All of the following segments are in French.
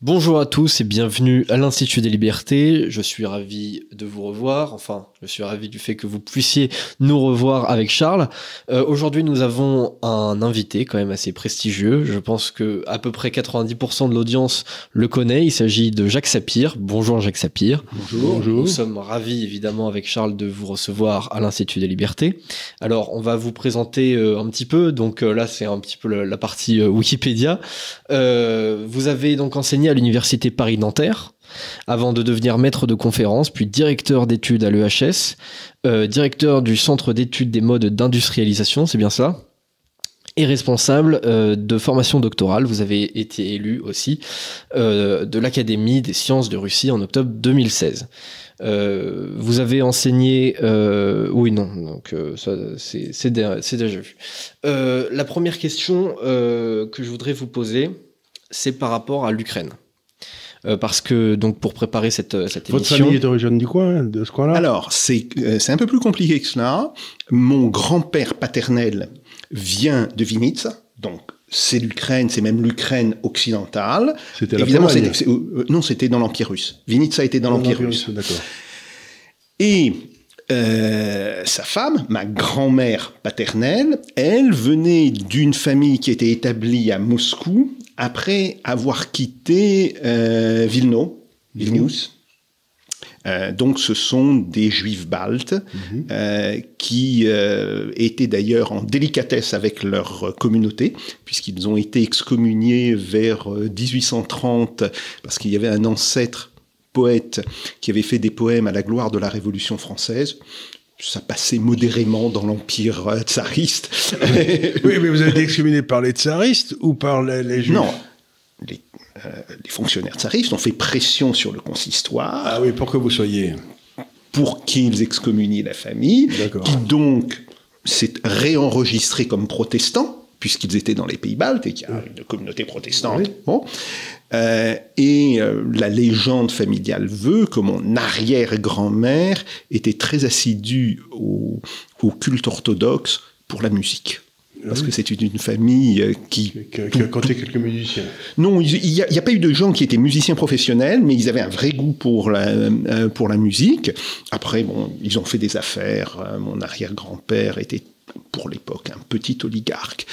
Bonjour à tous et bienvenue à l'Institut des Libertés. Je suis ravi de vous revoir. Enfin, je suis ravi du fait que vous puissiez nous revoir avec Charles. Aujourd'hui, nous avons un invité quand même assez prestigieux. Je pense que à peu près 90% de l'audience le connaît. Il s'agit de Jacques Sapir. Bonjour Jacques Sapir. Bonjour. Bonjour. Nous sommes ravis évidemment avec Charles de vous recevoir à l'Institut des Libertés. Alors, on va vous présenter un petit peu. Donc là, c'est un petit peu la partie Wikipédia. Vous avez donc enseigné à l'université Paris-Nanterre, avant de devenir maître de conférence, puis directeur d'études à l'EHS, directeur du Centre d'études des modes d'industrialisation, c'est bien ça, et responsable de formation doctorale. Vous avez été élu aussi de l'Académie des sciences de Russie en octobre 2016. Vous avez enseigné... oui, non, donc ça, c'est déjà vu. La première question que je voudrais vous poser, c'est par rapport à l'Ukraine. Parce que, donc, pour préparer cette émission... Votre famille est d'origine du coin, de ce coin-là? Alors, c'est un peu plus compliqué que cela. Mon grand-père paternel vient de Vinnytsia, donc c'est l'Ukraine, c'est même l'Ukraine occidentale. C'était la Évidemment, Pologne. non, c'était dans l'Empire russe. Vinnytsia était dans l'Empire russe. D'accord. Et sa femme, ma grand-mère paternelle, elle venait d'une famille qui était établie à Moscou après avoir quitté Vilnius. Donc ce sont des juifs baltes qui étaient d'ailleurs en délicatesse avec leur communauté, puisqu'ils ont été excommuniés vers 1830 parce qu'il y avait un ancêtre poète qui avait fait des poèmes à la gloire de la Révolution française. Ça passait modérément dans l'Empire tsariste. Oui, mais vous avez été excommunié par les tsaristes ou par les juifs? Non, les fonctionnaires tsaristes ont fait pression sur le consistoire. Ah oui, pour que vous soyez... Pour qu'ils excommunient la famille, D'accord. qui donc s'est réenregistré comme protestants, puisqu'ils étaient dans les pays baltes et qu'il y a une communauté protestante. Oui. Bon. La légende familiale veut que mon arrière-grand-mère était très assidue au culte orthodoxe pour la musique. Parce que c'est une famille qui a compté quelques musiciens. Non, il n'y a pas eu de gens qui étaient musiciens professionnels, mais ils avaient un vrai goût pour la musique. Après, bon, ils ont fait des affaires. Mon arrière-grand-père était, pour l'époque, un petit oligarque.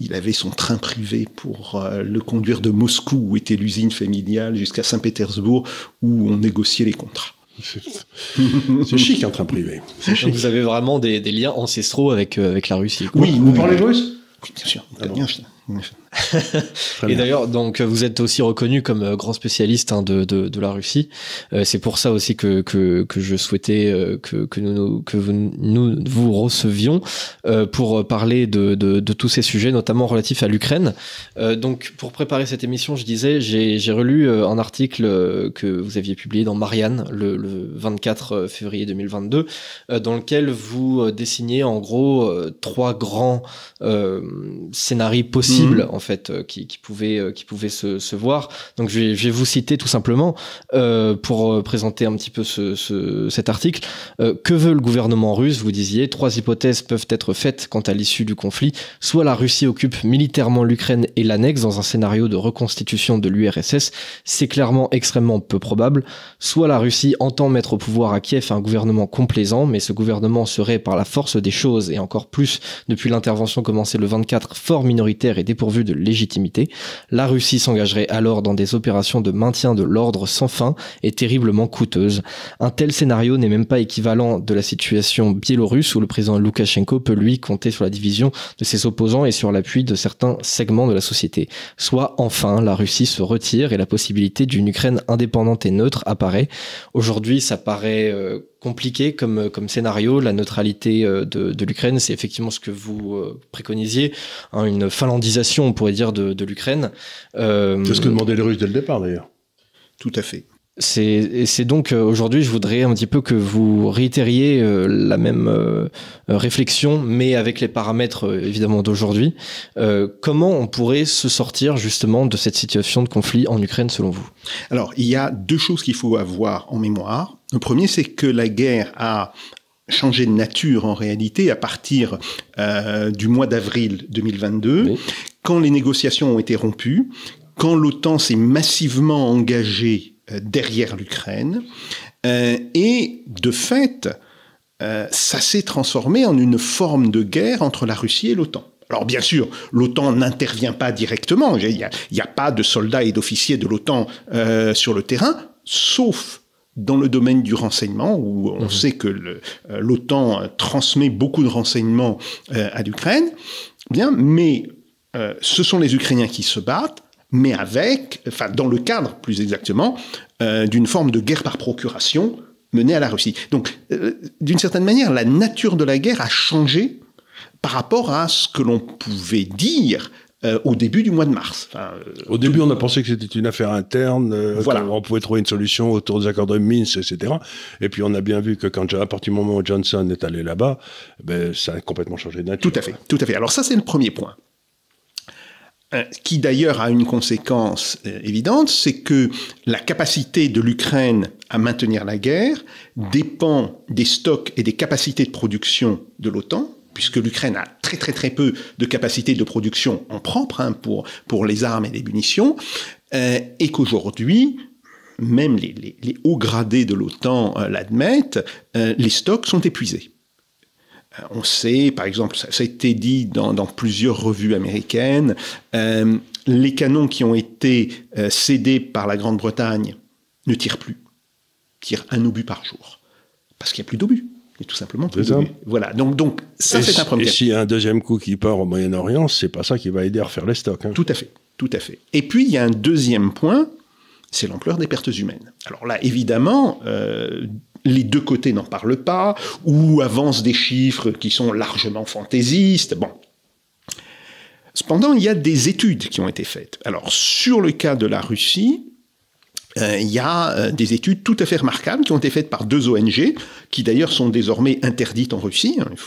Il avait son train privé pour le conduire de Moscou, où était l'usine familiale, jusqu'à Saint-Pétersbourg, où on négociait les contrats. C'est chic, un train privé. Donc vous avez vraiment des liens ancestraux avec la Russie. Oui, Vous parlez russe? Oui, bien sûr. Et d'ailleurs, donc vous êtes aussi reconnu comme grand spécialiste de la Russie. C'est pour ça aussi que je souhaitais que nous vous recevions pour parler de tous ces sujets, notamment relatifs à l'Ukraine. Donc pour préparer cette émission, je disais, j'ai relu un article que vous aviez publié dans Marianne le 24 février 2022, dans lequel vous dessiniez en gros trois grands scénarios possibles en fait qui pouvaient se voir. Donc je vais vous citer tout simplement pour présenter un petit peu cet article. Que veut le gouvernement russe? Vous disiez, trois hypothèses peuvent être faites quant à l'issue du conflit. Soit la Russie occupe militairement l'Ukraine et l'annexe dans un scénario de reconstitution de l'URSS, c'est clairement extrêmement peu probable. Soit la Russie entend mettre au pouvoir à Kiev un gouvernement complaisant, mais ce gouvernement serait par la force des choses, et encore plus depuis l'intervention commencée le 24, fort minoritaire et dépourvu de légitimité. La Russie s'engagerait alors dans des opérations de maintien de l'ordre sans fin et terriblement coûteuses. Un tel scénario n'est même pas équivalent de la situation biélorusse où le président Loukachenko peut lui compter sur la division de ses opposants et sur l'appui de certains segments de la société. Soit enfin la Russie se retire et la possibilité d'une Ukraine indépendante et neutre apparaît. Aujourd'hui, ça paraît compliqué comme scénario. La neutralité de l'Ukraine, c'est effectivement ce que vous préconisiez, hein, une finlandisation, on pourrait dire, de l'Ukraine. C'est ce que demandaient les Russes dès le départ, d'ailleurs. Tout à fait. C'est donc aujourd'hui, je voudrais un petit peu que vous réitériez la même réflexion, mais avec les paramètres évidemment d'aujourd'hui. Comment on pourrait se sortir justement de cette situation de conflit en Ukraine selon vous? Alors, il y a deux choses qu'il faut avoir en mémoire. Le premier, c'est que la guerre a changé de nature en réalité à partir du mois d'avril 2022, oui, quand les négociations ont été rompues, quand l'OTAN s'est massivement engagée derrière l'Ukraine. Et de fait, ça s'est transformé en une forme de guerre entre la Russie et l'OTAN. Alors bien sûr, l'OTAN n'intervient pas directement, il n'y a pas de soldats et d'officiers de l'OTAN sur le terrain, sauf dans le domaine du renseignement, où on sait que l'OTAN transmet beaucoup de renseignements à l'Ukraine. Bien, mais ce sont les Ukrainiens qui se battent, mais dans le cadre, plus exactement, d'une forme de guerre par procuration menée à la Russie. Donc, d'une certaine manière, la nature de la guerre a changé par rapport à ce que l'on pouvait dire au début du mois de mars. Au début, on a pensé que c'était une affaire interne, voilà. qu'on pouvait trouver une solution autour des accords de Minsk, etc. Et puis, on a bien vu que à partir du moment où Johnson est allé là-bas, ça a complètement changé de nature. Tout à fait. Alors ça, c'est le premier point. Qui d'ailleurs a une conséquence évidente, c'est que la capacité de l'Ukraine à maintenir la guerre dépend des stocks et des capacités de production de l'OTAN, puisque l'Ukraine a très très très peu de capacités de production en propre pour les armes et les munitions, et qu'aujourd'hui, même les hauts gradés de l'OTAN l'admettent, les stocks sont épuisés. On sait, par exemple, ça a été dit dans plusieurs revues américaines, les canons qui ont été cédés par la Grande-Bretagne ne tirent plus, tirent un obus par jour, parce qu'il n'y a plus d'obus. Et tout simplement plus d'obus. Voilà, donc ça c'est un problème. Et s'il y a un deuxième coup qui part au Moyen-Orient, c'est pas ça qui va aider à refaire les stocks. Hein. Tout à fait. Et puis il y a un deuxième point, c'est l'ampleur des pertes humaines. Alors là, évidemment, les deux côtés n'en parlent pas, ou avancent des chiffres qui sont largement fantaisistes. Bon. Cependant, il y a des études qui ont été faites. Alors, sur le cas de la Russie, il y a des études tout à fait remarquables qui ont été faites par deux ONG, qui d'ailleurs sont désormais interdites en Russie, hein, il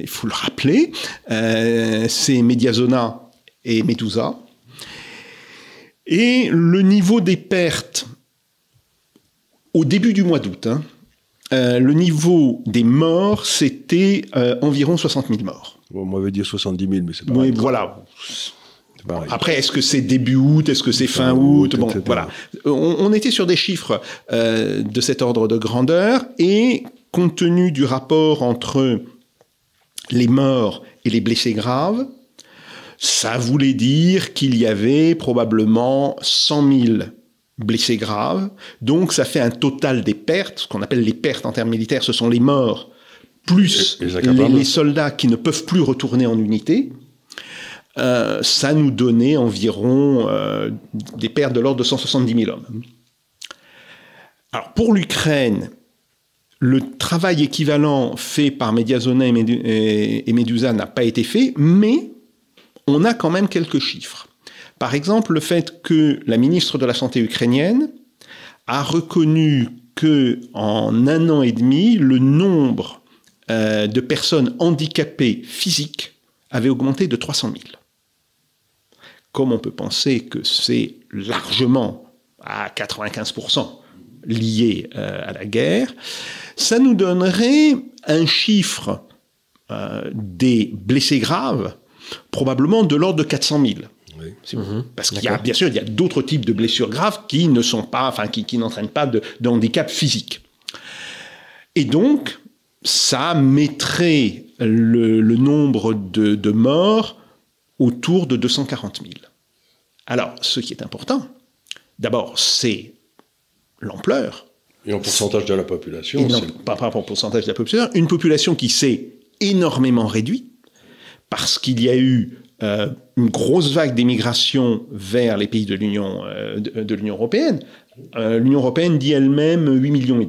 faut le rappeler. C'est Mediazona et Medusa. Et le niveau des pertes au début du mois d'août, le niveau des morts, c'était environ 60 000 morts. Bon, on m'avait dit 70 000, mais c'est pas oui, vrai. voilà. Après, est-ce que c'est début août, est-ce que c'est fin août, bon, etc. Voilà. On était sur des chiffres de cet ordre de grandeur, et compte tenu du rapport entre les morts et les blessés graves, ça voulait dire qu'il y avait probablement 100 000 blessés graves. Donc, ça fait un total des pertes, ce qu'on appelle les pertes en termes militaires, ce sont les morts, plus les soldats qui ne peuvent plus retourner en unité. Ça nous donnait environ des pertes de l'ordre de 170 000 hommes. Alors, pour l'Ukraine, le travail équivalent fait par Mediazona et Medusa n'a pas été fait, mais on a quand même quelques chiffres. Par exemple, le fait que la ministre de la Santé ukrainienne a reconnu qu'en 1 an et demi, le nombre de personnes handicapées physiques avait augmenté de 300 000. Comme on peut penser que c'est largement à 95% lié à la guerre, ça nous donnerait un chiffre des blessés graves probablement de l'ordre de 400 000. Oui. Parce qu'il y a, bien sûr, il y a d'autres types de blessures graves qui ne sont pas, enfin, qui n'entraînent pas de handicap physique. Et donc, ça mettrait le nombre de morts autour de 240 000. Alors, ce qui est important, d'abord, c'est l'ampleur. Et en pourcentage de la population. Par rapport au pourcentage de la population, une population qui s'est énormément réduite, parce qu'il y a eu une grosse vague d'émigration vers les pays de l'Union européenne. L'Union européenne dit elle-même 8,5 millions.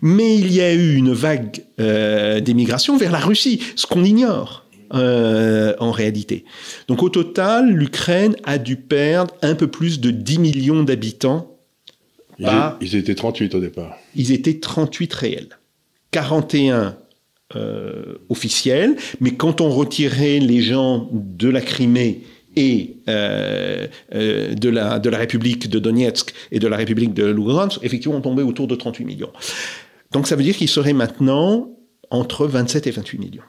Mais il y a eu une vague d'émigration vers la Russie, ce qu'on ignore en réalité. Donc au total, l'Ukraine a dû perdre un peu plus de 10 millions d'habitants. Ils étaient 38 au départ. Ils étaient 38 réels. 41 officiels, mais quand on retirait les gens de la Crimée et de la République de Donetsk et de la République de Lugansk, effectivement, on tombait autour de 38 millions. Donc ça veut dire qu'il serait maintenant entre 27 et 28 millions.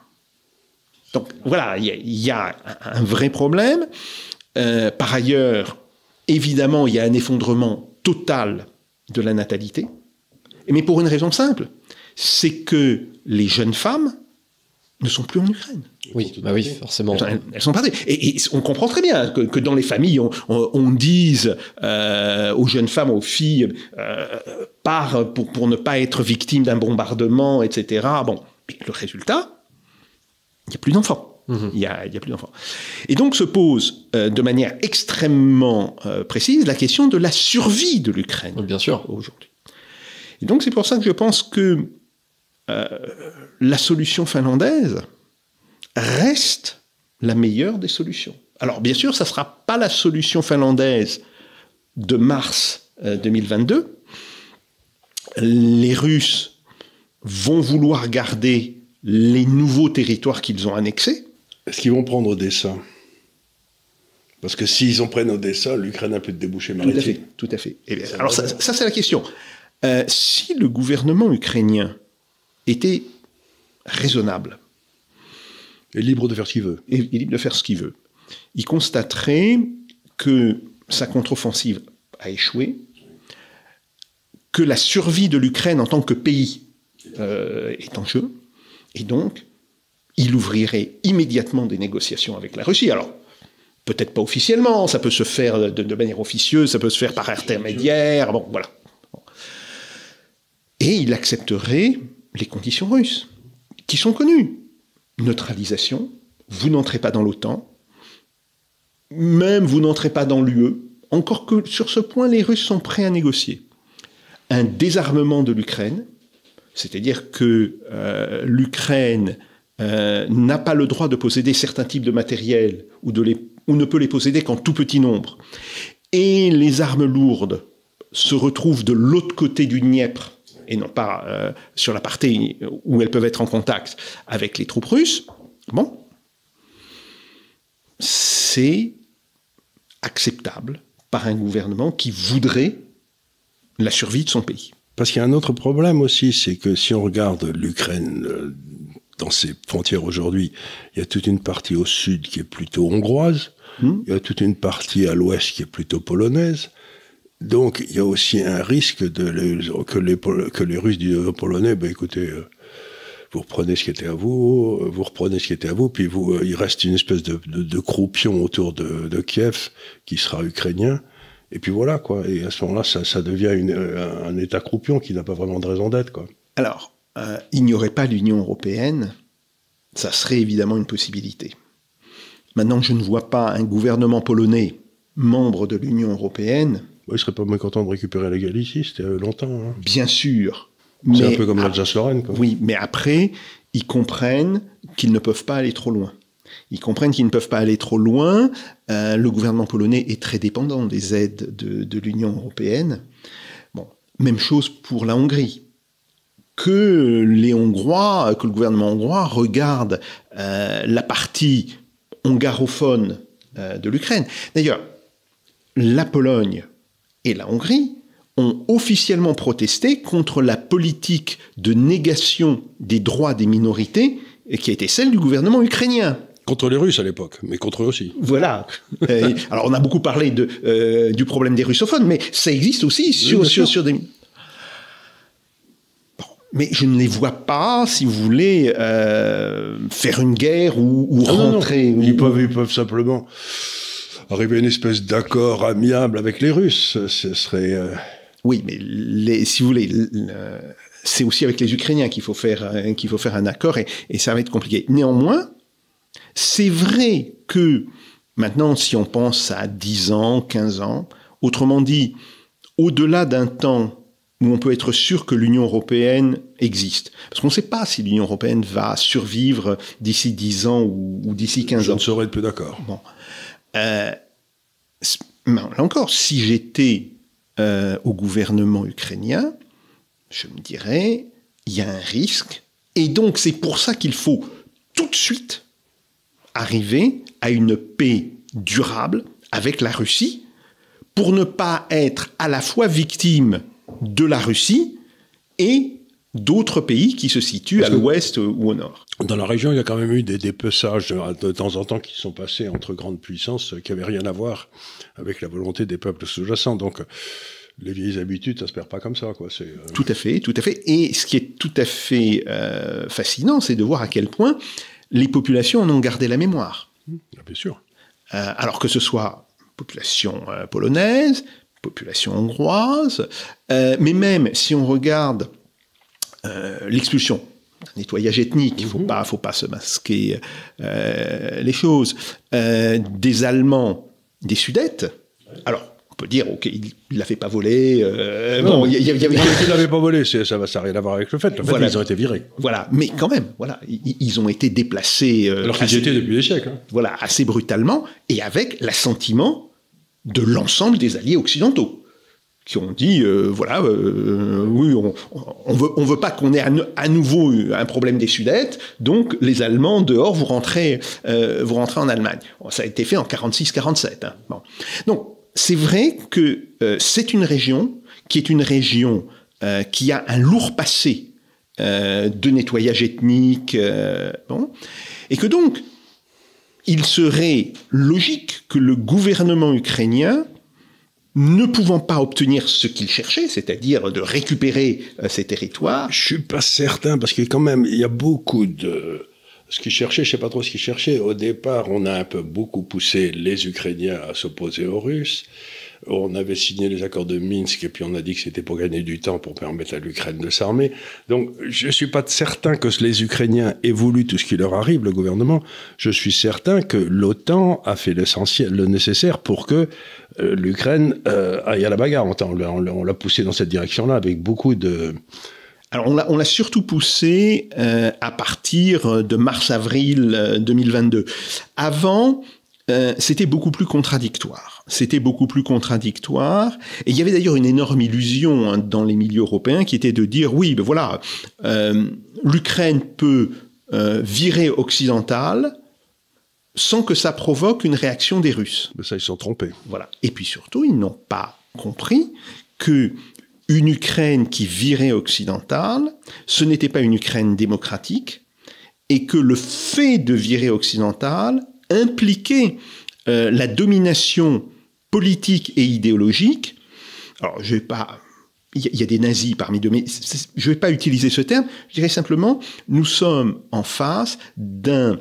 Donc voilà, il y a un vrai problème. Par ailleurs, évidemment, il y a un effondrement total de la natalité, mais pour une raison simple, c'est que les jeunes femmes ne sont plus en Ukraine. Oui, bah oui, forcément. Elles sont parties. Et on comprend très bien que dans les familles, on dise aux jeunes femmes, aux filles, pars pour ne pas être victime d'un bombardement, etc. Bon, mais le résultat, il n'y a plus d'enfants. Il y a plus d'enfants. Et donc se pose de manière extrêmement précise la question de la survie de l'Ukraine. Bien sûr. Aujourd'hui. Et donc c'est pour ça que je pense que la solution finlandaise reste la meilleure des solutions. Alors bien sûr, ça ne sera pas la solution finlandaise de mars 2022. Les Russes vont vouloir garder les nouveaux territoires qu'ils ont annexés. Est-ce qu'ils vont prendre Odessa? Parce que s'ils en prennent Odessa, l'Ukraine n'a plus de débouchés maritimes. Tout à fait. Et alors ça c'est la question. Si le gouvernement ukrainien était raisonnable, et libre de faire ce qu'il veut, il constaterait que sa contre-offensive a échoué, que la survie de l'Ukraine en tant que pays est en jeu, et donc il ouvrirait immédiatement des négociations avec la Russie. Alors, peut-être pas officiellement, ça peut se faire de manière officieuse, ça peut se faire par intermédiaire, bon, voilà. Et il accepterait les conditions russes, qui sont connues. Neutralisation, vous n'entrez pas dans l'OTAN, même vous n'entrez pas dans l'UE, encore que sur ce point, les Russes sont prêts à négocier. Un désarmement de l'Ukraine, c'est-à-dire que l'Ukraine n'a pas le droit de posséder certains types de matériel ou ne peut les posséder qu'en tout petit nombre. Et les armes lourdes se retrouvent de l'autre côté du Dniepr, et non pas sur la partie où elles peuvent être en contact avec les troupes russes. Bon, c'est acceptable par un gouvernement qui voudrait la survie de son pays. Parce qu'il y a un autre problème aussi, c'est que si on regarde l'Ukraine dans ses frontières aujourd'hui, il y a toute une partie au sud qui est plutôt hongroise, il y a toute une partie à l'ouest qui est plutôt polonaise. Donc il y a aussi un risque que les Russes disent aux Polonais, ben écoutez, vous reprenez ce qui était à vous, puis il reste une espèce de croupion autour de Kiev qui sera ukrainien. Et puis voilà, quoi. Et à ce moment-là, ça devient un État croupion qui n'a pas vraiment de raison d'être, quoi. Alors, il n'y aurait pas l'Union européenne, ça serait évidemment une possibilité. Maintenant, je ne vois pas un gouvernement polonais, membre de l'Union européenne... Il ne serait pas mécontent de récupérer la Galicie, c'était longtemps. Hein. Bien sûr. C'est un peu comme l'Alsace-Lorraine, quoi. Oui, mais après, ils comprennent qu'ils ne peuvent pas aller trop loin. Le gouvernement polonais est très dépendant des aides de l'Union européenne. Bon, même chose pour la Hongrie. Que le gouvernement hongrois regarde la partie hongarophone de l'Ukraine. D'ailleurs, la Pologne et la Hongrie ont officiellement protesté contre la politique de négation des droits des minorités qui a été celle du gouvernement ukrainien. Contre les Russes à l'époque, mais contre eux aussi. Voilà. Alors on a beaucoup parlé du problème des russophones, mais ça existe aussi sur des... Bon, mais je ne les vois pas, si vous voulez, faire une guerre ou rentrer... Non. Ils peuvent simplement arriver à une espèce d'accord amiable avec les Russes. Ce serait... Oui, mais si vous voulez... c'est aussi avec les Ukrainiens qu'il faut faire un accord, et ça va être compliqué. Néanmoins, c'est vrai que, maintenant, si on pense à 10 ans, 15 ans, autrement dit, au-delà d'un temps où on peut être sûr que l'Union européenne existe, parce qu'on ne sait pas si l'Union européenne va survivre d'ici 10 ans ou d'ici 15 ans. Je ne saurais être plus d'accord. Bon. Là encore, si j'étais au gouvernement ukrainien, je me dirais, il y a un risque, et donc c'est pour ça qu'il faut tout de suite arriver à une paix durable avec la Russie, pour ne pas être à la fois victime de la Russie et d'autres pays qui se situent à l'ouest ou au nord. Dans la région, il y a quand même eu des dépeçages de temps en temps qui sont passés entre grandes puissances qui n'avaient rien à voir avec la volonté des peuples sous-jacents. Donc, les vieilles habitudes, ça se perd pas comme ça, quoi. Tout à fait, tout à fait. Et ce qui est tout à fait fascinant, c'est de voir à quel point les populations en ont gardé la mémoire. Bien sûr. Alors que ce soit population polonaise, population hongroise, mais même si on regarde l'expulsion, un nettoyage ethnique, il faut pas se masquer les choses, des Allemands, des Sudètes. Alors, on peut dire, ok, il l'a fait pas voler. Non, il l'avait pas volé, ça n'a rien à voir avec le fait. Voilà. Ils ont été virés. Voilà, mais quand même, voilà, ils ont été déplacés. Alors qu'ils y étaient depuis des siècles. Hein. Voilà, assez brutalement, et avec l'assentiment de l'ensemble des alliés occidentaux, qui ont dit, oui, on veut pas qu'on ait à nouveau un problème des Sudètes, donc les Allemands dehors, vous rentrez en Allemagne. Bon, ça a été fait en 46-47. Hein. Bon. Donc, c'est vrai que c'est une région qui a un lourd passé de nettoyage ethnique, et que donc, il serait logique que le gouvernement ukrainien, ne pouvant pas obtenir ce qu'il cherchait, c'est-à-dire de récupérer ces territoires. Je suis pas certain, parce que quand même, il y a beaucoup de... Ce qu'ils cherchaient, je sais pas trop ce qu'ils cherchaient. Au départ, on a un peu beaucoup poussé les Ukrainiens à s'opposer aux Russes. On avait signé les accords de Minsk et puis on a dit que c'était pour gagner du temps, pour permettre à l'Ukraine de s'armer. Donc, je suis pas certain que les Ukrainiens aient voulu tout ce qui leur arrive, le gouvernement. Je suis certain que l'OTAN a fait l'essentiel, le nécessaire pour que l'Ukraine aille à la bagarre. On l'a poussé dans cette direction-là avec beaucoup de... Alors on l'a surtout poussé à partir de mars-avril 2022. Avant, c'était beaucoup plus contradictoire. Et il y avait d'ailleurs une énorme illusion dans les milieux européens qui était de dire, oui, ben voilà, l'Ukraine peut virer occidentale sans que ça provoque une réaction des Russes. Mais ça, ils se sont trompés. Voilà. Et puis surtout, ils n'ont pas compris que une Ukraine qui virait occidentale, ce n'était pas une Ukraine démocratique, et que le fait de virer occidentale impliquait la domination politique et idéologique. Alors, je vais pas... Il y a des nazis parmi eux, mais je ne vais pas utiliser ce terme. Je dirais simplement, nous sommes en face d'un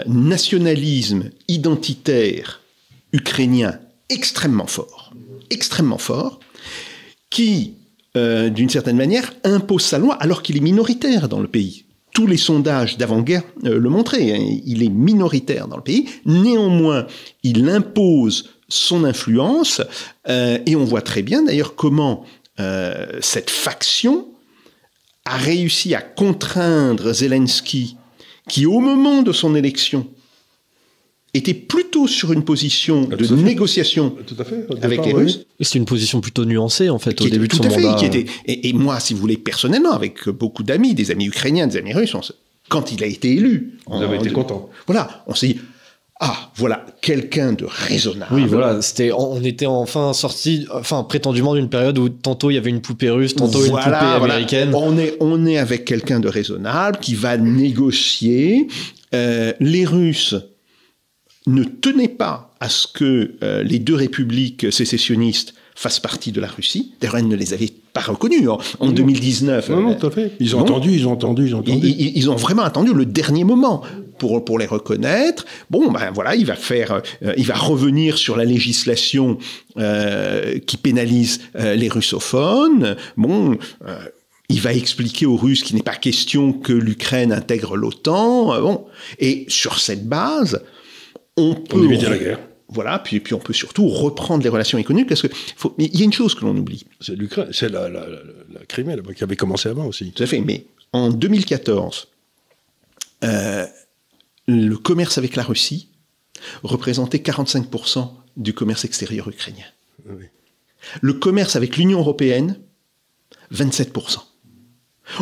nationalisme identitaire ukrainien extrêmement fort, qui, d'une certaine manière, impose sa loi alors qu'il est minoritaire dans le pays. Tous les sondages d'avant-guerre le montraient. Hein. Il est minoritaire dans le pays. Néanmoins, il impose son influence. Et on voit très bien, d'ailleurs, comment cette faction a réussi à contraindre Zelensky, qui, au moment de son élection, était plutôt sur une position de négociation avec les Russes. Et c'est une position plutôt nuancée, en fait, au début de son mandat. Et moi, si vous voulez, personnellement, avec beaucoup d'amis, des amis ukrainiens, des amis russes, quand il a été élu... Vous avez été content. Voilà, on s'est dit, ah, voilà, quelqu'un de raisonnable. Oui, voilà, on était enfin sorti, prétendument d'une période où tantôt il y avait une poupée russe, tantôt une poupée américaine. On est avec quelqu'un de raisonnable qui va négocier. Les Russes ne tenaient pas à ce que les deux républiques sécessionnistes fassent partie de la Russie. D'ailleurs, elles ne les avaient pas reconnues en 2019. Non, tout à fait. Ils ont attendu. Ils ont vraiment attendu le dernier moment pour les reconnaître. Bon, ben voilà, il va revenir sur la législation qui pénalise les russophones. Bon, il va expliquer aux Russes qu'il n'est pas question que l'Ukraine intègre l'OTAN. Bon, et sur cette base, on peut éviter la guerre. Voilà, puis on peut surtout reprendre les relations économiques, parce que il y a une chose que l'on oublie. C'est l'Ukraine, c'est la Crimée qui avait commencé avant aussi. Tout à fait, mais en 2014, le commerce avec la Russie représentait 45% du commerce extérieur ukrainien. Oui. Le commerce avec l'Union européenne, 27%.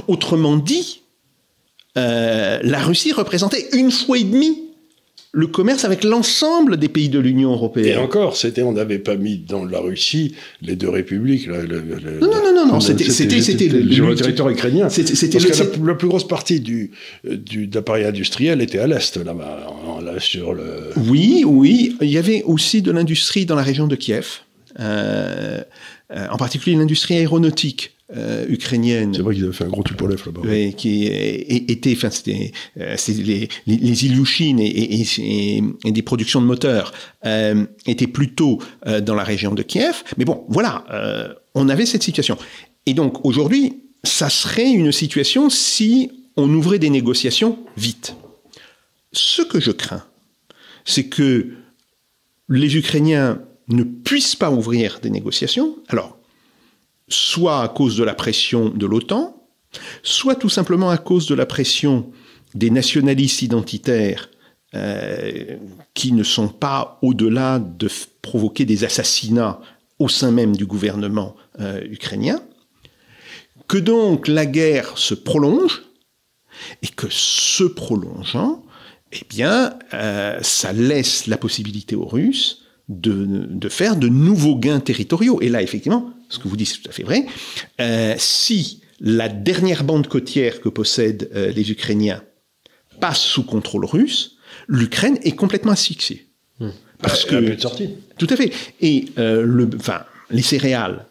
Autrement dit, la Russie représentait 1,5 fois le commerce avec l'ensemble des pays de l'Union européenne. Et encore, on n'avait pas mis dans la Russie les deux républiques. Non, c'était le territoire ukrainien. Parce que la plus grosse partie de l'appareil industriel était à l'est, là-bas, sur le... Oui, il y avait aussi de l'industrie dans la région de Kiev, en particulier l'industrie aéronautique. Ukrainienne. C'est vrai qu'ils avaient fait un gros Tupolev là-bas. Oui, qui était, enfin, c'était les Ilyushin et des productions de moteurs étaient plutôt dans la région de Kiev. Mais bon, voilà, on avait cette situation. Et donc aujourd'hui, ça serait une situation si on ouvrait des négociations vite. Ce que je crains, c'est que les Ukrainiens ne puissent pas ouvrir des négociations. Alors, soit à cause de la pression de l'OTAN, soit tout simplement à cause de la pression des nationalistes identitaires qui ne sont pas au-delà de provoquer des assassinats au sein même du gouvernement ukrainien, que donc la guerre se prolonge, et que ce prolongeant, eh bien, ça laisse la possibilité aux Russes de faire de nouveaux gains territoriaux. Et là, effectivement, ce que vous dites, c'est tout à fait vrai. Si la dernière bande côtière que possèdent les Ukrainiens passe sous contrôle russe, l'Ukraine est complètement asphyxiée. Parce que... Elle est sortie. Tout à fait. Et les céréales,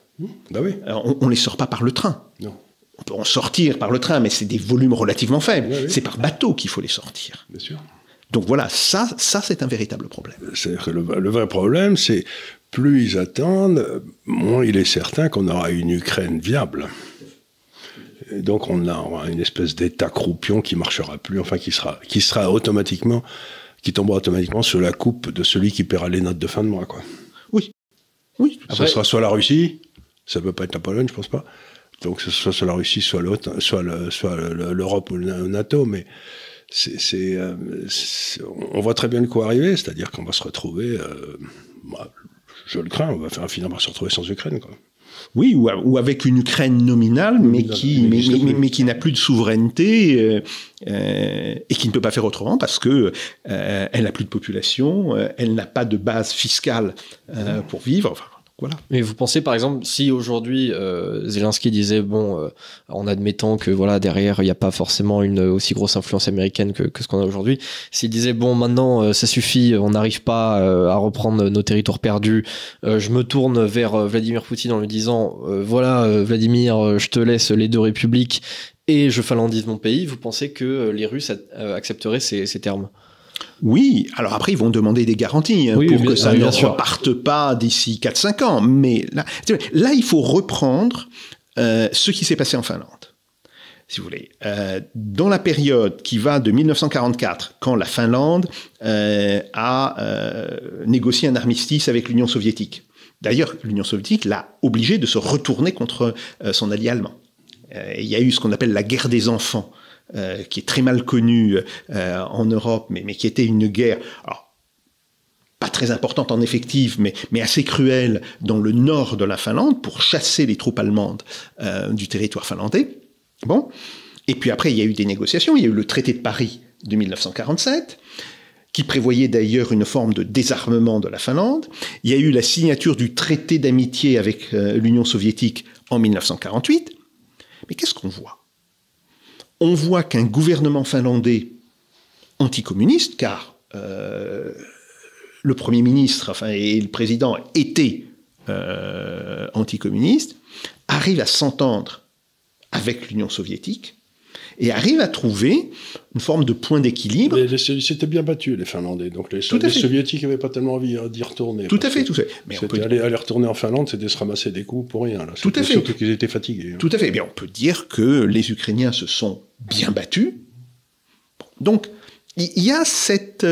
bah oui. On ne les sort pas par le train. Non. On peut en sortir par le train, mais c'est des volumes relativement faibles. Oui, oui. C'est par bateau qu'il faut les sortir. Bien sûr. Donc voilà, ça c'est un véritable problème. C'est-à-dire que le vrai problème, c'est plus ils attendent, moins il est certain qu'on aura une Ukraine viable. Et donc on aura une espèce d'État croupion qui marchera plus, enfin qui tombera automatiquement sur la coupe de celui qui paiera les notes de fin de mois, quoi. Oui. Ça sera soit la Russie, ça peut pas être la Pologne, je pense pas. Donc ce soit la Russie, soit l'OTAN, soit l'Europe ou le NATO, mais on voit très bien de quoi arriver, c'est-à-dire qu'on va se retrouver, je le crains, on va finalement se retrouver sans Ukraine, quoi. Oui, ou avec une Ukraine nominale, mais qui n'a plus de souveraineté et qui ne peut pas faire autrement parce que elle n'a plus de population, elle n'a pas de base fiscale pour vivre. Enfin, voilà. Mais vous pensez, par exemple, si aujourd'hui Zelensky disait en admettant que voilà derrière il n'y a pas forcément une aussi grosse influence américaine que ce qu'on a aujourd'hui, s'il disait maintenant ça suffit, on n'arrive pas à reprendre nos territoires perdus, je me tourne vers Vladimir Poutine en lui disant Vladimir, je te laisse les deux républiques et je finlandise mon pays, vous pensez que les Russes accepteraient ces termes ? Oui, alors après, ils vont demander des garanties pour que ça ne reparte pas d'ici 4-5 ans. Mais là, il faut reprendre ce qui s'est passé en Finlande, si vous voulez. Dans la période qui va de 1944, quand la Finlande a négocié un armistice avec l'Union soviétique. D'ailleurs, l'Union soviétique l'a obligé de se retourner contre son allié allemand. Il y a eu ce qu'on appelle la guerre des enfants, qui est très mal connue en Europe, mais qui était une guerre, alors, pas très importante en effectif, mais assez cruelle dans le nord de la Finlande pour chasser les troupes allemandes du territoire finlandais. Bon. Et puis après, il y a eu des négociations. Il y a eu le traité de Paris de 1947, qui prévoyait d'ailleurs une forme de désarmement de la Finlande. Il y a eu la signature du traité d'amitié avec l'Union soviétique en 1948. Mais qu'est-ce qu'on voit ? On voit qu'un gouvernement finlandais anticommuniste, car le Premier ministre et le président étaient anticommunistes, arrive à s'entendre avec l'Union soviétique et arrive à trouver une forme de point d'équilibre. Mais c'était bien battu, les Finlandais. Donc les Soviétiques n'avaient pas tellement envie d'y retourner. Tout à fait. Mais aller retourner en Finlande, c'était se ramasser des coups pour rien. Là. Tout à fait. Surtout qu'ils étaient fatigués. Tout à fait. Mais on peut dire que les Ukrainiens se sont bien battus. Donc, il y a cette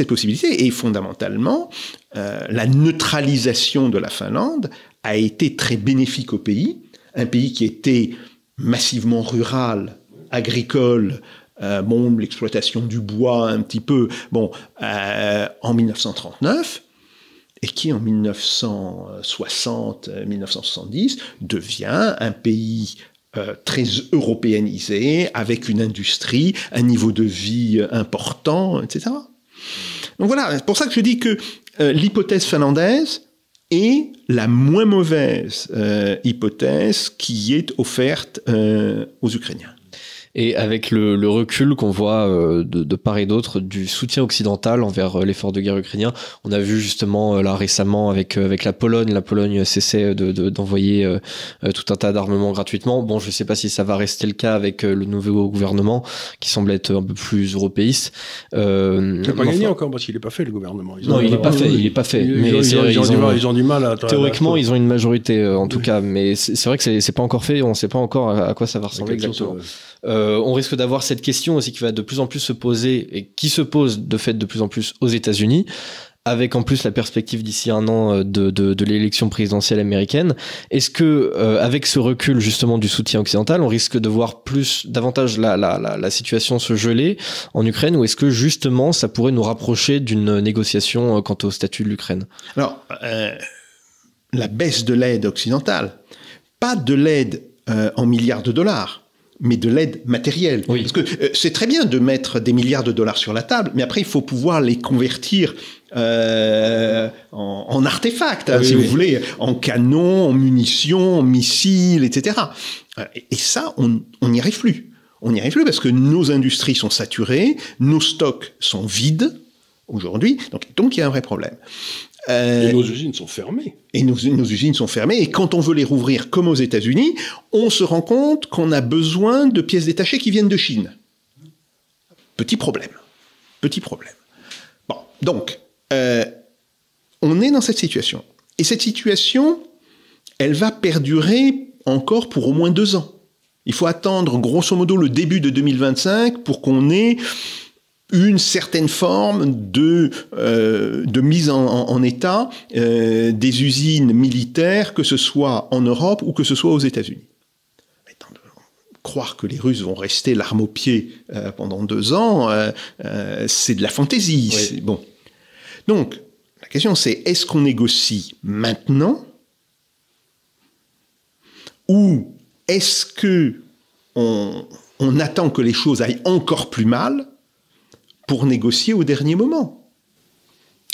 possibilité. Et fondamentalement, la neutralisation de la Finlande a été très bénéfique au pays. Un pays qui était massivement rural, agricole, l'exploitation du bois un petit peu, en 1939, et qui en 1960-1970 devient un pays très européanisé, avec une industrie, un niveau de vie important, etc. Donc voilà, c'est pour ça que je dis que l'hypothèse finlandaise est la moins mauvaise hypothèse qui est offerte aux Ukrainiens. Et avec le recul qu'on voit de part et d'autre du soutien occidental envers l'effort de guerre ukrainien, on a vu justement là récemment avec la Pologne cessait d'envoyer tout un tas d'armements gratuitement. Bon, je sais pas si ça va rester le cas avec le nouveau gouvernement qui semble être un peu plus européiste. Il n'a pas gagné encore parce qu'il n'est pas fait le gouvernement. Non, il n'est pas fait. Il est pas fait. Ils ont du mal à. Théoriquement, ils ont une majorité en tout cas, mais c'est vrai que c'est pas encore fait. On ne sait pas encore à quoi ça va ressembler exactement. On risque d'avoir cette question aussi qui va de plus en plus se poser et qui se pose de fait de plus en plus aux États-Unis, avec en plus la perspective d'ici un an de l'élection présidentielle américaine. Est-ce que avec ce recul justement du soutien occidental, on risque de voir davantage la situation se geler en Ukraine, ou est-ce que justement ça pourrait nous rapprocher d'une négociation quant au statut de l'Ukraine? Alors, la baisse de l'aide occidentale, pas de l'aide en milliards de dollars, mais de l'aide matérielle. Oui. Parce que c'est très bien de mettre des milliards de dollars sur la table, mais après, il faut pouvoir les convertir en artefacts, si vous voulez, en canons, en munitions, en missiles, etc. Et ça, on n'y arrive plus. On n'y arrive plus parce que nos industries sont saturées, nos stocks sont vides aujourd'hui, donc il y a un vrai problème. Et nos usines sont fermées. Et nos usines sont fermées. Et quand on veut les rouvrir, comme aux États-Unis, on se rend compte qu'on a besoin de pièces détachées qui viennent de Chine. Petit problème. Bon, donc, on est dans cette situation. Et cette situation, elle va perdurer encore pour au moins 2 ans. Il faut attendre, grosso modo, le début de 2025 pour qu'on ait une certaine forme de mise en état des usines militaires, que ce soit en Europe ou que ce soit aux États-Unis. Croire que les Russes vont rester l'arme au pied pendant 2 ans, c'est de la fantaisie. Oui. Bon. Donc, la question c'est, est-ce qu'on négocie maintenant ou est-ce que on attend que les choses aillent encore plus mal pour négocier au dernier moment?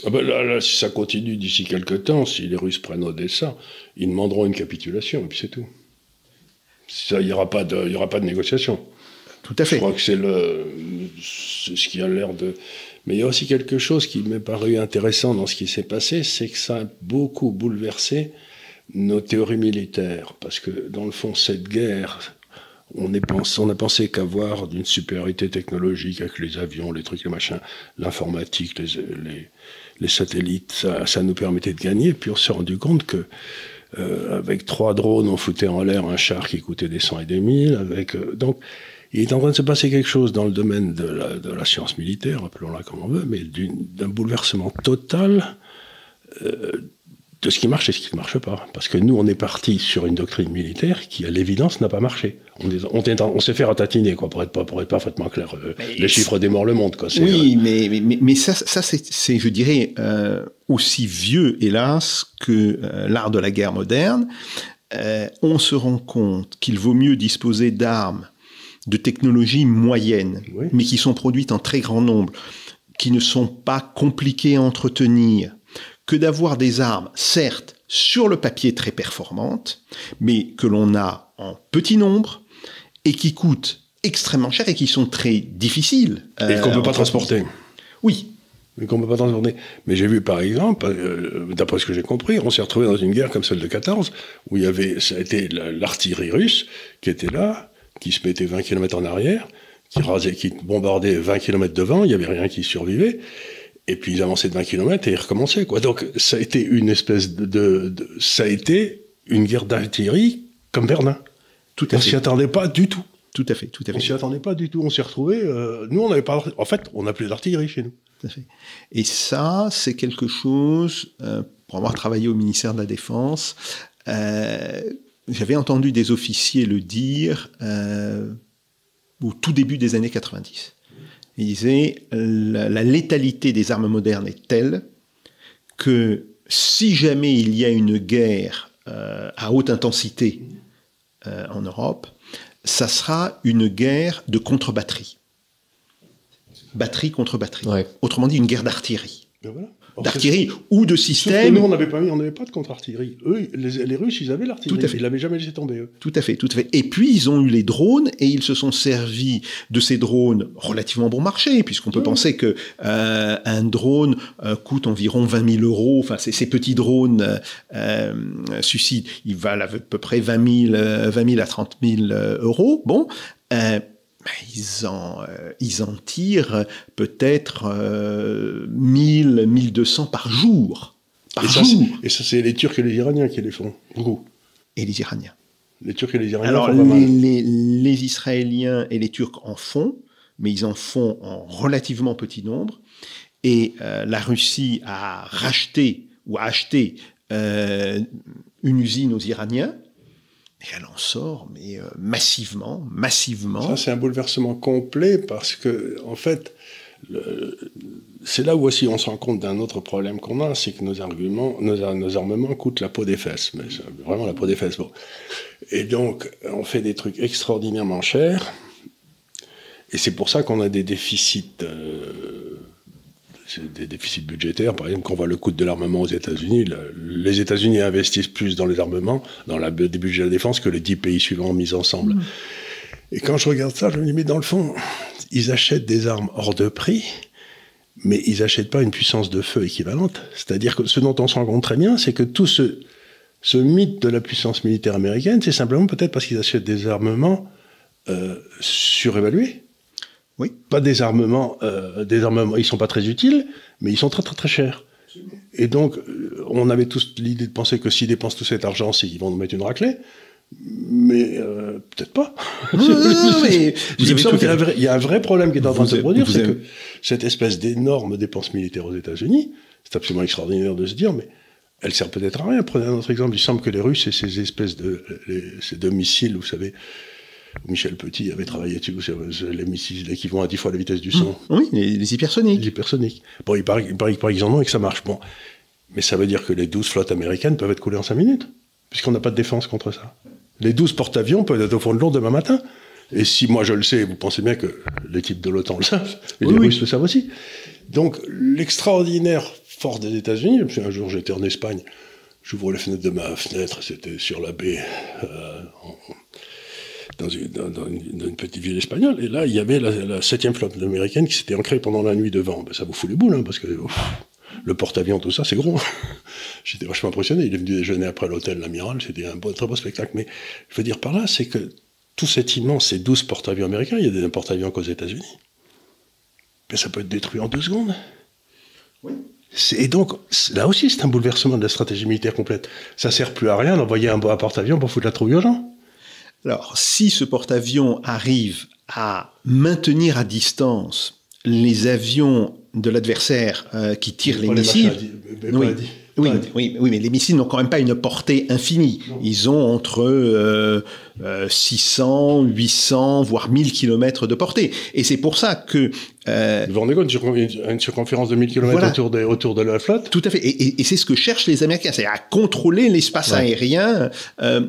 Ah ben là, si ça continue d'ici quelques temps, si les Russes prennent Odessa, ils demanderont une capitulation, et puis c'est tout. Il n'y aura pas de négociation. Tout à fait. Je crois que c'est ce qui a l'air de... Mais il y a aussi quelque chose qui m'est paru intéressant dans ce qui s'est passé, c'est que ça a beaucoup bouleversé nos théories militaires. Parce que, dans le fond, cette guerre... On a pensé qu'avoir d'une supériorité technologique avec les avions, les trucs, les machins, l'informatique, les satellites, ça nous permettait de gagner. Puis on s'est rendu compte que avec 3 drones, on foutait en l'air un char qui coûtait des 100 et des 1000. Donc, il est en train de se passer quelque chose dans le domaine de la science militaire, appelons-la comme on veut, mais d'un bouleversement total de ce qui marche et ce qui ne marche pas. Parce que nous, on est parti sur une doctrine militaire qui, à l'évidence, n'a pas marché. On s'est fait ratatiner, quoi, pour être parfaitement clair. Les chiffres démorent le monde, quoi. Oui, mais ça c'est, je dirais, aussi vieux, hélas, que l'art de la guerre moderne. On se rend compte qu'il vaut mieux disposer d'armes de technologies moyennes, oui, mais qui sont produites en très grand nombre, qui ne sont pas compliquées à entretenir, que d'avoir des armes, certes, sur le papier très performantes, mais que l'on a en petit nombre et qui coûtent extrêmement cher et qui sont très difficiles. Et qu'on ne peut pas transporter. Oui. Mais qu'on ne peut pas transporter. Mais j'ai vu, par exemple, d'après ce que j'ai compris, on s'est retrouvé dans une guerre comme celle de 14, où ça a été l'artillerie russe qui était là, qui se mettait 20 km en arrière, qui bombardait 20 km devant, il n'y avait rien qui survivait. Et puis ils avançaient de 20 km et ils recommençaient, quoi. Donc ça a été une espèce ça a été une guerre d'artillerie comme Verdun. On s'y attendait pas du tout. Tout à fait. On s'y attendait pas du tout. On s'est retrouvés. Nous, on n'avait pas. En fait, on n'a plus d'artillerie chez nous. Tout à fait. Et ça, c'est quelque chose. Pour avoir travaillé au ministère de la Défense, j'avais entendu des officiers le dire au tout début des années 90. Il disait la létalité des armes modernes est telle que si jamais il y a une guerre à haute intensité en Europe, ça sera une guerre de contre-batterie. batterie contre batterie. Ouais. Autrement dit, une guerre d'artillerie. Ben voilà. D'artillerie ou de système. Nous, on n'avait pas de contre-artillerie. Eux, les Russes, ils avaient l'artillerie. Tout à fait. Ils l'avaient jamais laissé tomber, eux. Tout à fait, tout à fait. Et puis, ils ont eu les drones et ils se sont servis de ces drones relativement bon marché, puisqu'on peut penser que un drone coûte environ 20 000 euros. Enfin, ces petits drones suicides, ils valent à peu près 20 000 à 30 000 euros. Bon. Ils en tirent peut-être 1000, 1200 par jour. Et ça, c'est les Turcs et les Iraniens qui les font, beaucoup. Et les Iraniens. Les Turcs et les Iraniens Alors, font pas mal. les Israéliens et les Turcs en font, mais ils en font en relativement petit nombre. Et la Russie a racheté ou a acheté une usine aux Iraniens. Et elle en sort, mais massivement. Ça, c'est un bouleversement complet parce que, en fait, c'est là où aussi on se rend compte d'un autre problème qu'on a, c'est que nos armements coûtent la peau des fesses, mais vraiment la peau des fesses. Bon. Et donc, on fait des trucs extraordinairement chers, et c'est pour ça qu'on a des déficits. Des déficits budgétaires, par exemple, quand on voit le coût de l'armement aux États-Unis, les États-Unis investissent plus dans les armements, dans des budgets de la défense, que les 10 pays suivants mis ensemble. Et quand je regarde ça, je me dis, mais dans le fond, ils achètent des armes hors de prix, mais ils n'achètent pas une puissance de feu équivalente. C'est-à-dire que ce dont on se rend compte très bien, c'est que tout ce mythe de la puissance militaire américaine, c'est simplement peut-être parce qu'ils achètent des armements surévalués. Oui. Pas des armements, ils sont pas très utiles, mais ils sont très très très chers. Et donc, on avait tous l'idée de penser que s'ils dépensent tout cet argent, c'est qu'ils vont nous mettre une raclée. Mais peut-être pas. Mais il y a un vrai problème qui est en train de se produire, c'est que cette espèce d'énorme dépense militaire aux États-Unis, c'est absolument extraordinaire de se dire, mais elle sert peut-être à rien. Prenez un autre exemple. Il semble que les Russes et ces espèces ces deux missiles, vous savez, Michel Petit avait travaillé dessus, les missiles qui vont à 10 fois la vitesse du son. Oui, les hypersoniques. Les hypersoniques. Bon, il paraît qu'ils en ont et que ça marche. Bon. Mais ça veut dire que les 12 flottes américaines peuvent être coulées en 5 minutes, puisqu'on n'a pas de défense contre ça. Les 12 porte-avions peuvent être au fond de l'eau demain matin. Et si moi je le sais, vous pensez bien que les types de l'OTAN le savent, et les Russes le savent aussi. Donc, l'extraordinaire force des États-Unis, un jour j'étais en Espagne, j'ouvre la fenêtre de ma fenêtre, c'était sur la baie, dans une petite ville espagnole, et là, il y avait la 7e flotte américaine qui s'était ancrée pendant la nuit devant. Ben, ça vous fout les boules, hein, parce que le porte-avions, tout ça, c'est gros. J'étais vachement impressionné. Il est venu déjeuner après l'hôtel L'Amiral, c'était un très beau spectacle. Mais je veux dire par là, c'est que tout cet immense, ces 12 porte-avions américains, il y a des porte-avions qu'aux États-Unis. Mais ça peut être détruit en 2 secondes. Oui. Et donc, là aussi, c'est un bouleversement de la stratégie militaire complète. Ça sert plus à rien d'envoyer un porte-avions pour foutre la trouille aux gens. Alors, si ce porte-avions arrive à maintenir à distance les avions de l'adversaire qui tirent les missiles... Oui, mais les missiles n'ont quand même pas une portée infinie. Non. Ils ont entre 600, 800, voire 1000 km de portée. Et c'est pour ça que... Vous vous rendez compte, une circonférence de 1000 km voilà. autour de la flotte? Tout à fait. Et c'est ce que cherchent les Américains, c'est à contrôler l'espace aérien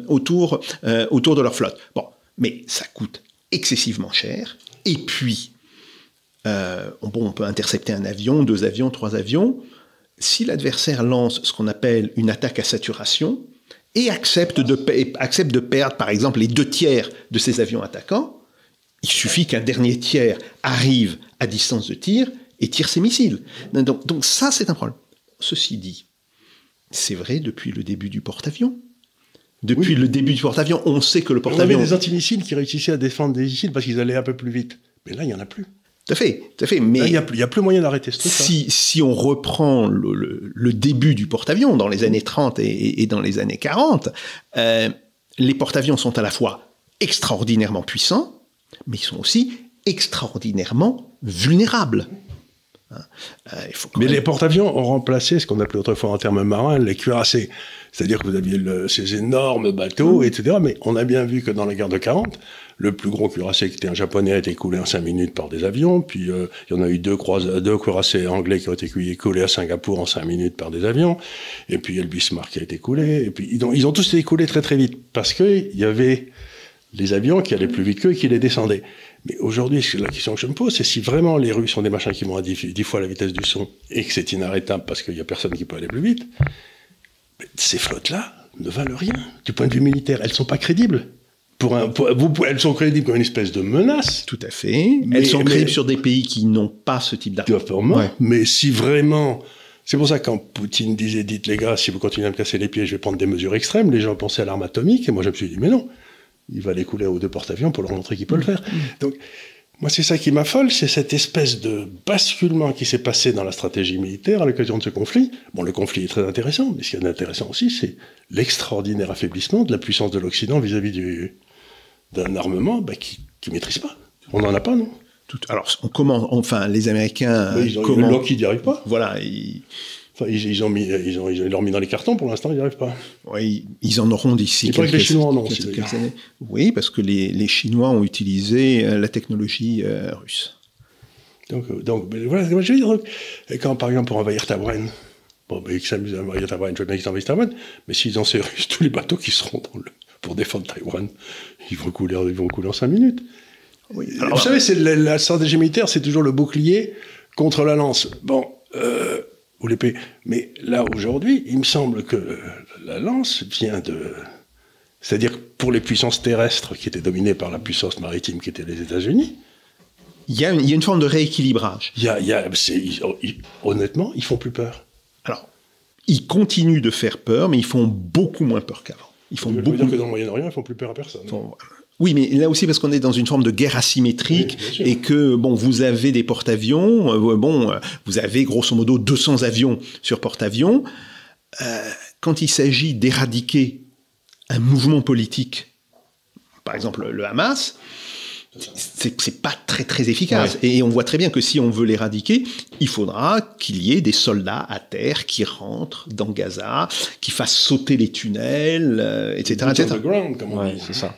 autour de leur flotte. Bon, mais ça coûte excessivement cher. Et puis, on peut intercepter un avion, 2 avions, 3 avions... Si l'adversaire lance ce qu'on appelle une attaque à saturation et accepte de perdre, par exemple, les 2 tiers de ses avions attaquants, il suffit qu'un dernier tiers arrive à distance de tir et tire ses missiles. Donc ça, c'est un problème. Ceci dit, c'est vrai depuis le début du porte-avions. Depuis le début du porte-avions, on sait que le porte-avions... On avait des antimissiles qui réussissaient à défendre des missiles parce qu'ils allaient un peu plus vite. Mais là, il n'y en a plus. Tout à fait. Mais il n'y a plus moyen d'arrêter ce truc. Si on reprend le début du porte-avions dans les années 30 et dans les années 40, les porte-avions sont à la fois extraordinairement puissants, mais ils sont aussi extraordinairement vulnérables. Mais les porte-avions ont remplacé ce qu'on appelait autrefois en termes marins les cuirassés. C'est-à-dire que vous aviez ces énormes bateaux, etc. Mais on a bien vu que dans la guerre de 40, le plus gros cuirassé qui était un japonais a été coulé en 5 minutes par des avions. Puis il y en a eu 2 cuirassés anglais qui ont été coulés à Singapour en 5 minutes par des avions. Et puis il y a le Bismarck qui a été coulé. Et puis ils ont tous été coulés très très vite parce qu'il y avait les avions qui allaient plus vite qu'eux et qui les descendaient. Mais aujourd'hui, la question que je me pose, c'est si vraiment les Russes sont des machins qui vont à 10 fois la vitesse du son et que c'est inarrêtable parce qu'il n'y a personne qui peut aller plus vite, ces flottes-là ne valent rien. Du point de vue militaire, elles ne sont pas crédibles. Elles sont crédibles comme une espèce de menace. Tout à fait. Elles sont crédibles sur des pays qui n'ont pas ce type d'armes. Ouais. Mais si vraiment... C'est pour ça que quand Poutine disait « Dites les gars, si vous continuez à me casser les pieds, je vais prendre des mesures extrêmes », les gens pensaient à l'arme atomique, et moi je me suis dit « Mais non, il va les couler aux 2 porte-avions pour leur montrer qu'il peut le faire. » Donc, moi c'est ça qui m'affole, c'est cette espèce de basculement qui s'est passé dans la stratégie militaire à l'occasion de ce conflit. Bon, le conflit est très intéressant, mais ce qui est intéressant aussi, c'est l'extraordinaire affaiblissement de la puissance de l'Occident vis-à-vis d'un armement qui ne maîtrise pas. On n'en a pas, non? Alors, les Américains... Lockheed n'y arrive pas. Voilà. Ils l'ont mis dans les cartons, pour l'instant, ils n'y arrivent pas. Oui, ils en auront d'ici quelques années. Les Chinois en ont aussi. Oui, parce que les Chinois ont utilisé la technologie russe. Donc voilà, je veux dire, quand, par exemple, pour envahir Taïwan, ils s'amusent à envahir Taïwan, je veux bien qu'ils envahissent Taïwan, mais s'ils ont ces Russes, tous les bateaux qui seront pour défendre Taïwan, ils vont couler en 5 minutes. Oui. Alors, vous savez, la stratégie militaire, c'est toujours le bouclier contre la lance. Ou l'épée. Mais là, aujourd'hui, il me semble que la lance vient de... C'est-à-dire pour les puissances terrestres qui étaient dominées par la puissance maritime qui était les États-Unis... Il y a une forme de rééquilibrage. Honnêtement, ils font plus peur. Alors, ils continuent de faire peur, mais ils font beaucoup moins peur qu'avant. Je veux dire que dans le Moyen-Orient, ils font plus peur à personne. Oui, mais là aussi parce qu'on est dans une forme de guerre asymétrique et que, vous avez des porte-avions, vous avez grosso modo 200 avions sur porte-avions. Quand il s'agit d'éradiquer un mouvement politique, par exemple le Hamas, c'est pas très très efficace. Ouais. Et on voit très bien que si on veut l'éradiquer, il faudra qu'il y ait des soldats à terre qui rentrent dans Gaza, qui fassent sauter les tunnels, etc. etc. Ground, comme on dit. C'est ça.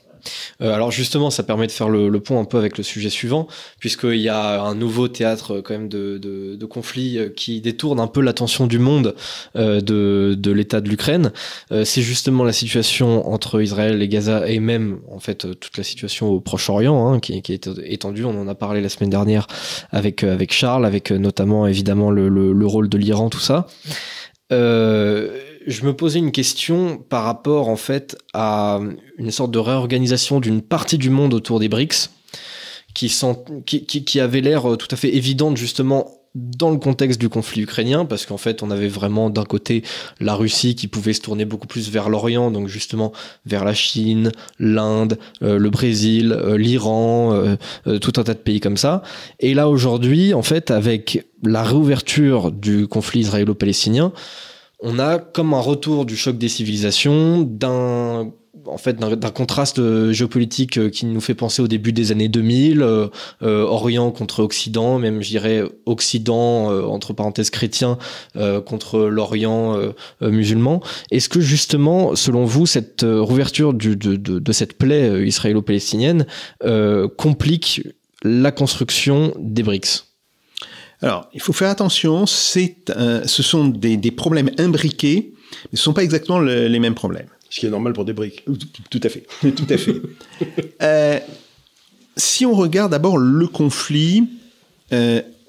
Alors justement, ça permet de faire le pont un peu avec le sujet suivant, puisqu'il y a un nouveau théâtre quand même de conflit qui détourne un peu l'attention du monde de l'état de l'Ukraine. C'est justement la situation entre Israël et Gaza, et même en fait toute la situation au Proche-Orient, qui est étendue. On en a parlé la semaine dernière avec Charles, avec notamment évidemment le rôle de l'Iran, tout ça. Je me posais une question par rapport en fait à une sorte de réorganisation d'une partie du monde autour des BRICS qui avait l'air tout à fait évidente justement dans le contexte du conflit ukrainien, parce qu'en fait on avait vraiment d'un côté la Russie qui pouvait se tourner beaucoup plus vers l'Orient, donc justement vers la Chine, l'Inde, le Brésil, l'Iran, tout un tas de pays comme ça. Et là aujourd'hui, en fait, avec la réouverture du conflit israélo-palestinien, on a comme un retour du choc des civilisations, d'un contraste géopolitique qui nous fait penser au début des années 2000, Orient contre Occident, même je dirais Occident, entre parenthèses chrétien, contre l'Orient musulman. Est-ce que justement, selon vous, cette rouverture de cette plaie israélo-palestinienne complique la construction des BRICS ? Alors, il faut faire attention, ce sont des problèmes imbriqués, mais ce ne sont pas exactement les mêmes problèmes. Ce qui est normal pour des briques. Tout à fait. Tout à fait. Si on regarde d'abord le conflit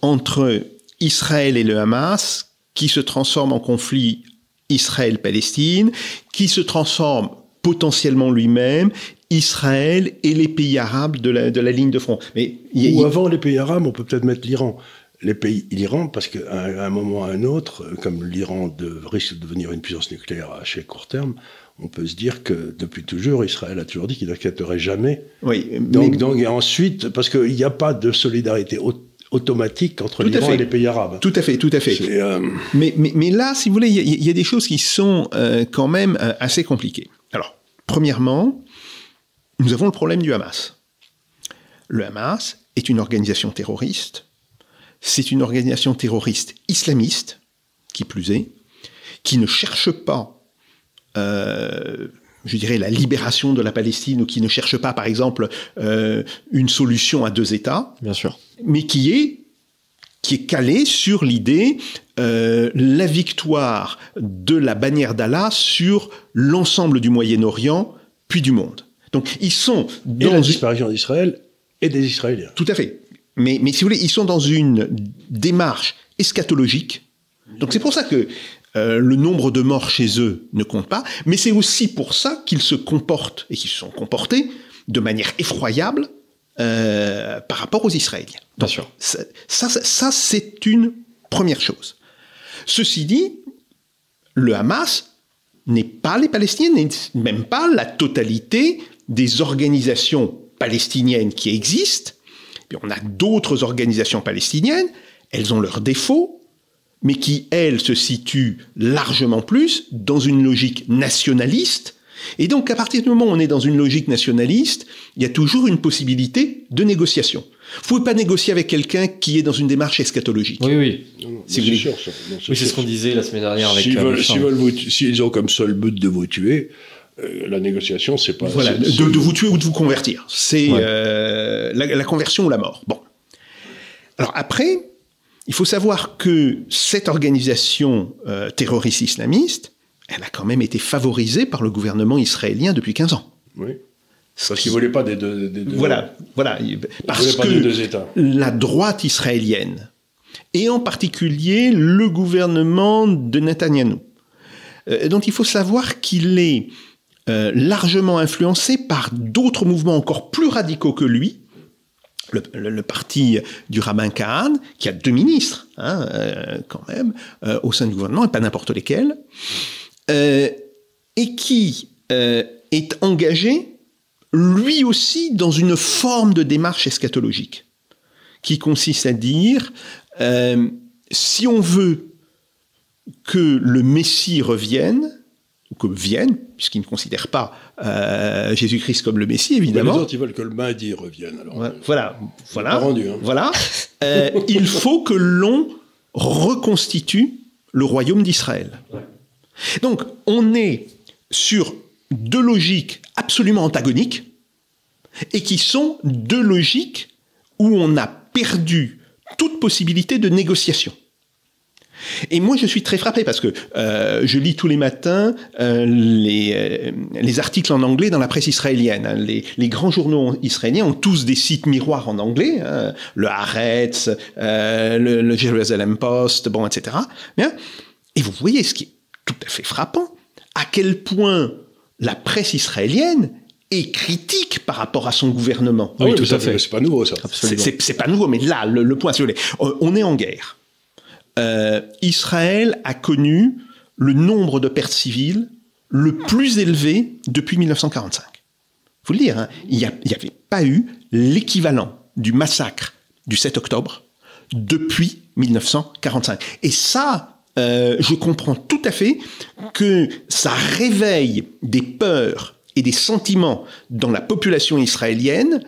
entre Israël et le Hamas, qui se transforme en conflit Israël-Palestine, qui se transforme potentiellement lui-même, Israël et les pays arabes de la ligne de front. Mais avant les pays arabes, on peut peut-être mettre l'Iran. L'Iran, parce qu'à un moment ou à un autre, comme l'Iran risque de devenir une puissance nucléaire à assez court terme, on peut se dire que depuis toujours, Israël a toujours dit qu'il n'accepterait jamais. Oui, donc, et ensuite, parce qu'il n'y a pas de solidarité automatique entre l'Iran et les pays arabes. Tout à fait. Mais là, si vous voulez, il y a des choses qui sont quand même assez compliquées. Alors, premièrement, nous avons le problème du Hamas. Le Hamas est une organisation terroriste. C'est une organisation terroriste islamiste, qui plus est, qui ne cherche pas, je dirais, la libération de la Palestine, ou qui ne cherche pas, par exemple, une solution à 2 États. Bien sûr. Mais qui est calée sur l'idée, la victoire de la bannière d'Allah sur l'ensemble du Moyen-Orient, puis du monde. Donc, ils sont... Et la disparition d'Israël Et des Israéliens. Tout à fait. Mais si vous voulez, ils sont dans une démarche eschatologique. Donc c'est pour ça que le nombre de morts chez eux ne compte pas, mais c'est aussi pour ça qu'ils se comportent, et qu'ils se sont comportés de manière effroyable par rapport aux Israéliens. Bien sûr. Ça, c'est une première chose. Ceci dit, le Hamas n'est pas les Palestiniens, n'est même pas la totalité des organisations palestiniennes qui existent. Puis on a d'autres organisations palestiniennes, elles ont leurs défauts, mais qui, elles, se situent largement plus dans une logique nationaliste. Et donc, à partir du moment où on est dans une logique nationaliste, il y a toujours une possibilité de négociation. Vous ne pouvez pas négocier avec quelqu'un qui est dans une démarche eschatologique. Oui, oui. C'est sûr, ça. Oui, c'est ce qu'on disait la semaine dernière avec... S'ils ont comme seul but de vous tuer, la négociation, c'est pas... Voilà, de vous tuer ou de vous convertir. C'est la conversion ou la mort. Bon. Alors après, il faut savoir que cette organisation terroriste islamiste, elle a quand même été favorisée par le gouvernement israélien depuis 15 ans. Oui. Parce qu'ils ne voulaient pas des deux... Voilà. Parce que des deux États. La droite israélienne, et en particulier le gouvernement de Netanyahou, dont il faut savoir qu'il est largement influencé par d'autres mouvements encore plus radicaux que lui, le parti du rabbin Kahan, qui a 2 ministres, quand même, au sein du gouvernement, et pas n'importe lesquels, et qui est engagé, lui aussi, dans une forme de démarche eschatologique, qui consiste à dire, si on veut que le Messie revienne, ou que vienne, puisqu'ils ne considèrent pas Jésus-Christ comme le Messie, évidemment. Mais les autres, ils veulent que le Mahdi revienne. Alors, voilà. Pas rendu, hein. Voilà. Il faut que l'on reconstitue le royaume d'Israël. Ouais. Donc, on est sur 2 logiques absolument antagoniques, et qui sont 2 logiques où on a perdu toute possibilité de négociation. Et moi, je suis très frappé parce que je lis tous les matins les articles en anglais dans la presse israélienne. Les grands journaux israéliens ont tous des sites miroirs en anglais, le Haaretz, le Jerusalem Post, bon, etc. Bien. Et vous voyez ce qui est tout à fait frappant, à quel point la presse israélienne est critique par rapport à son gouvernement. Oui, tout à fait. C'est pas nouveau, ça. C'est pas nouveau, mais là, le point, si vous voulez, on est en guerre. Israël a connu le nombre de pertes civiles le plus élevé depuis 1945. Faut le dire, hein, il n'y avait pas eu l'équivalent du massacre du 7 octobre depuis 1945. Et ça, je comprends tout à fait que ça réveille des peurs et des sentiments dans la population israélienne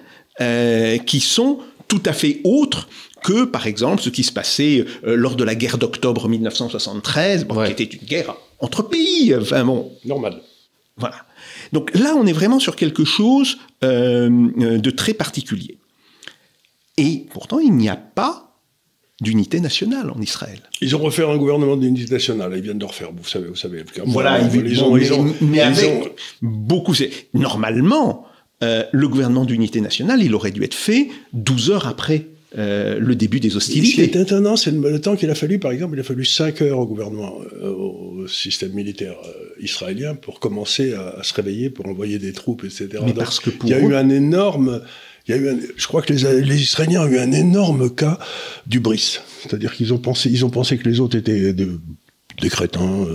qui sont tout à fait autres que, par exemple, ce qui se passait lors de la guerre d'octobre 1973, qui était une guerre entre pays. Enfin bon. Normal. Voilà. Donc là, on est vraiment sur quelque chose de très particulier. Et pourtant, il n'y a pas d'unité nationale en Israël. Ils ont refait un gouvernement d'unité nationale. Ils viennent de refaire, vous savez. Voilà, beaucoup. Normalement, le gouvernement d'unité nationale, il aurait dû être fait 12 heures après le début des hostilités. Ce qui est étonnant, c'est le temps qu'il a fallu, par exemple, il a fallu 5 heures au gouvernement, au système militaire israélien pour commencer à se réveiller, pour envoyer des troupes, etc. Mais donc, parce que pour il y a eu un énorme... je crois que les Israéliens ont eu un énorme cas d'hubris. C'est-à-dire qu'ils ont pensé que les autres étaient des crétins,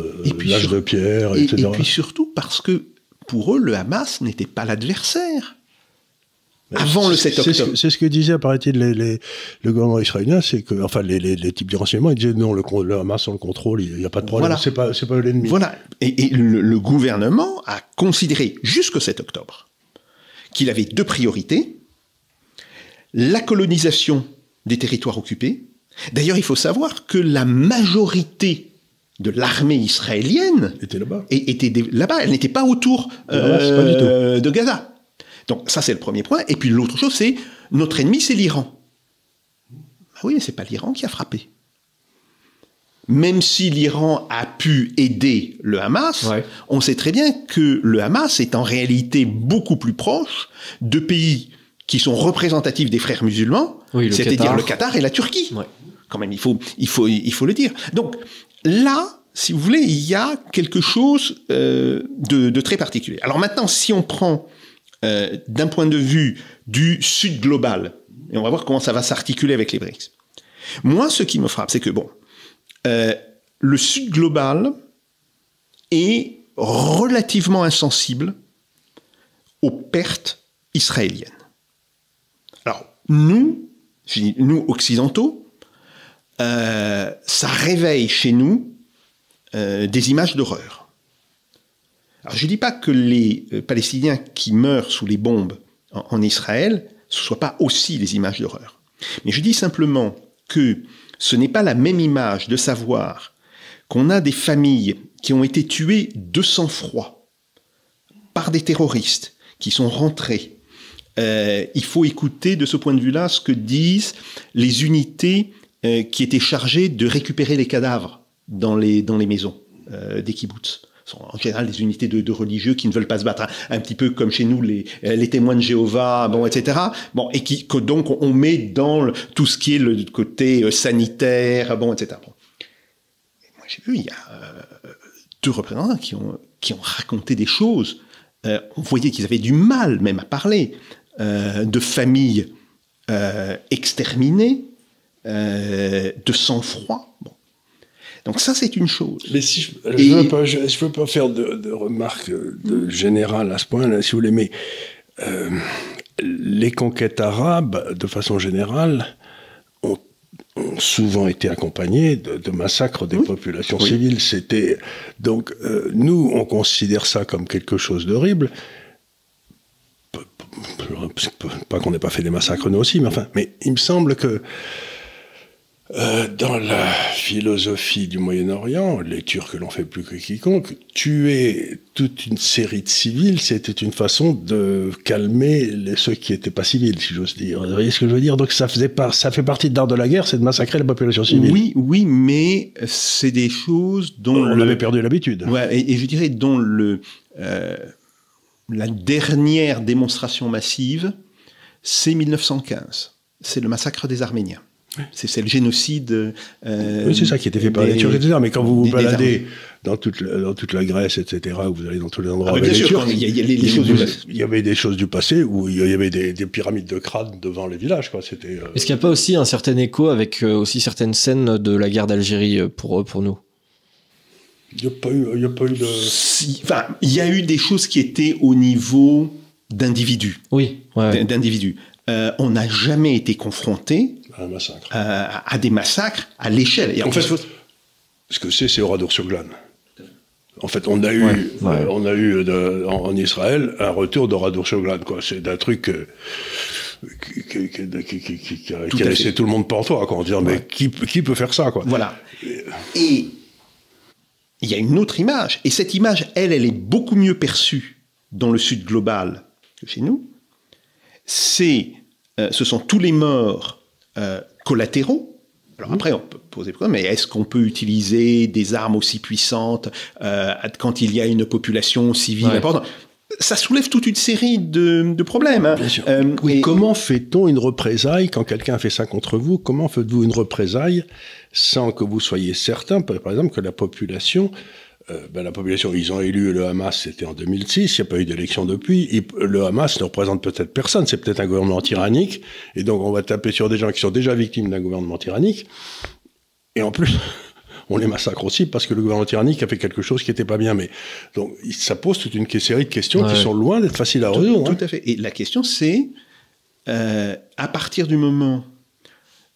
l'âge de pierre, etc. Et puis surtout parce que pour eux, le Hamas n'était pas l'adversaire. Avant le 7 octobre. C'est ce que disait, paraît-il, le gouvernement israélien, c'est que, enfin, les types de renseignement, ils disaient non, le Hamas, on le contrôle, il n'y a pas de problème, voilà. c'est pas l'ennemi. Voilà. Et le gouvernement a considéré, jusqu'au 7 octobre, qu'il avait 2 priorités. La colonisation des territoires occupés. D'ailleurs, il faut savoir que la majorité de l'armée israélienne était là-bas. Elle n'était pas autour de Gaza. Donc ça, c'est le premier point. Et puis l'autre chose, c'est notre ennemi, c'est l'Iran. Ben oui, mais c'est pas l'Iran qui a frappé. Même si l'Iran a pu aider le Hamas, on sait très bien que le Hamas est en réalité beaucoup plus proche de pays qui sont représentatifs des frères musulmans, oui, c'est-à-dire le Qatar et la Turquie. Ouais. Quand même, il faut le dire. Donc là, si vous voulez, il y a quelque chose de très particulier. Alors maintenant, si on prend d'un point de vue du Sud global, et on va voir comment ça va s'articuler avec les BRICS. Moi, ce qui me frappe, c'est que le Sud global est relativement insensible aux pertes israéliennes. Alors, nous occidentaux, ça réveille chez nous des images d'horreur. Alors, je ne dis pas que les Palestiniens qui meurent sous les bombes en Israël, ce ne soient pas aussi des images d'horreur. Mais je dis simplement que ce n'est pas la même image de savoir qu'on a des familles qui ont été tuées de sang-froid par des terroristes qui sont rentrés. Il faut écouter de ce point de vue-là ce que disent les unités qui étaient chargées de récupérer les cadavres dans les maisons des kibboutz. Ce sont en général des unités de religieux qui ne veulent pas se battre, un petit peu comme chez nous les témoins de Jéhovah, bon, etc. Bon, et que donc on met dans tout ce qui est le côté sanitaire, bon, etc. Bon. Moi j'ai vu, il y a 2 représentants qui ont raconté des choses. On voyait qu'ils avaient du mal même à parler de familles exterminées, de sang-froid. Bon. Donc ça, c'est une chose. Mais si je ne veux pas faire de remarques générales à ce point-là, si vous voulez, mais les conquêtes arabes, de façon générale, ont souvent été accompagnées de massacres des populations civiles. Donc, nous, on considère ça comme quelque chose d'horrible. Pas qu'on n'ait pas fait des massacres nous aussi, mais il me semble que dans la philosophie du Moyen-Orient, les Turcs l'ont fait plus que quiconque, tuer toute une série de civils, c'était une façon de calmer ceux qui n'étaient pas civils, si j'ose dire. Vous voyez ce que je veux dire? Donc ça fait partie de l'art de la guerre, c'est de massacrer la population civile. Oui, mais c'est des choses dont... On avait perdu l'habitude. Ouais, et je dirais dont la dernière démonstration massive, c'est 1915. C'est le massacre des Arméniens. C'est le génocide. Oui, c'est ça qui était fait par les Turcs, etc. Mais quand vous vous baladez dans toute la Grèce, etc., où vous allez dans tous les endroits avec les Turcs, il y avait des choses du passé où il y avait des pyramides de crânes devant les villages, quoi. C'était. Est-ce qu'il n'y a pas aussi un certain écho avec aussi certaines scènes de la guerre d'Algérie pour nous? Il n'y a pas eu de. Enfin, il y a eu des choses qui étaient au niveau d'individus. Oui. Ouais. D'individus. On n'a jamais été confronté à des massacres à l'échelle. En fait, ce que c'est Oradour-sur-Glane. En fait, on a eu en Israël un retour d'Oradour-sur-Glane, quoi. C'est d'un truc qui a laissé tout le monde pantois, quoi. On dit, mais qui peut faire ça, quoi. Voilà. Et il y a une autre image, et cette image, elle est beaucoup mieux perçue dans le Sud global que chez nous. Ce sont tous les morts collatéraux. Alors après, on peut poser le problème, mais est-ce qu'on peut utiliser des armes aussi puissantes quand il y a une population civile importante? Ça soulève toute une série de problèmes. Hein. Bien sûr. Comment fait-on une représailles quand quelqu'un fait ça contre vous? Comment faites-vous une représaille sans que vous soyez certain, par exemple, que la population... ils ont élu le Hamas, c'était en 2006, il n'y a pas eu d'élection depuis. Le Hamas ne représente peut-être personne, c'est peut-être un gouvernement tyrannique, et donc on va taper sur des gens qui sont déjà victimes d'un gouvernement tyrannique, et en plus, on les massacre aussi parce que le gouvernement tyrannique a fait quelque chose qui n'était pas bien. Mais donc ça pose toute une série de questions qui sont loin d'être faciles à résoudre. Tout à fait. Et la question c'est, à partir du moment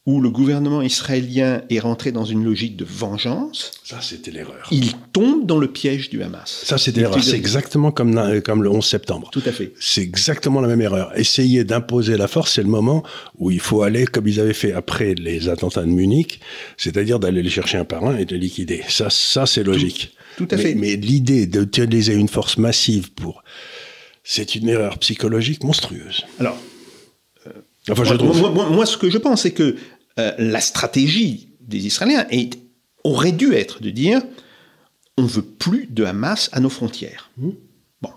où le gouvernement israélien est rentré dans une logique de vengeance... Ça, c'était l'erreur. Il tombe dans le piège du Hamas. Ça, c'était l'erreur. C'est exactement comme le 11 septembre. Tout à fait. C'est exactement la même erreur. Essayer d'imposer la force, c'est le moment où il faut aller, comme ils avaient fait après les attentats de Munich, c'est-à-dire d'aller les chercher un par un et de les liquider. Ça c'est logique. Tout à fait. Mais l'idée d'utiliser une force massive c'est une erreur psychologique monstrueuse. Alors... moi, ce que je pense, c'est que la stratégie des Israéliens aurait dû être de dire on ne veut plus de Hamas à nos frontières. Bon.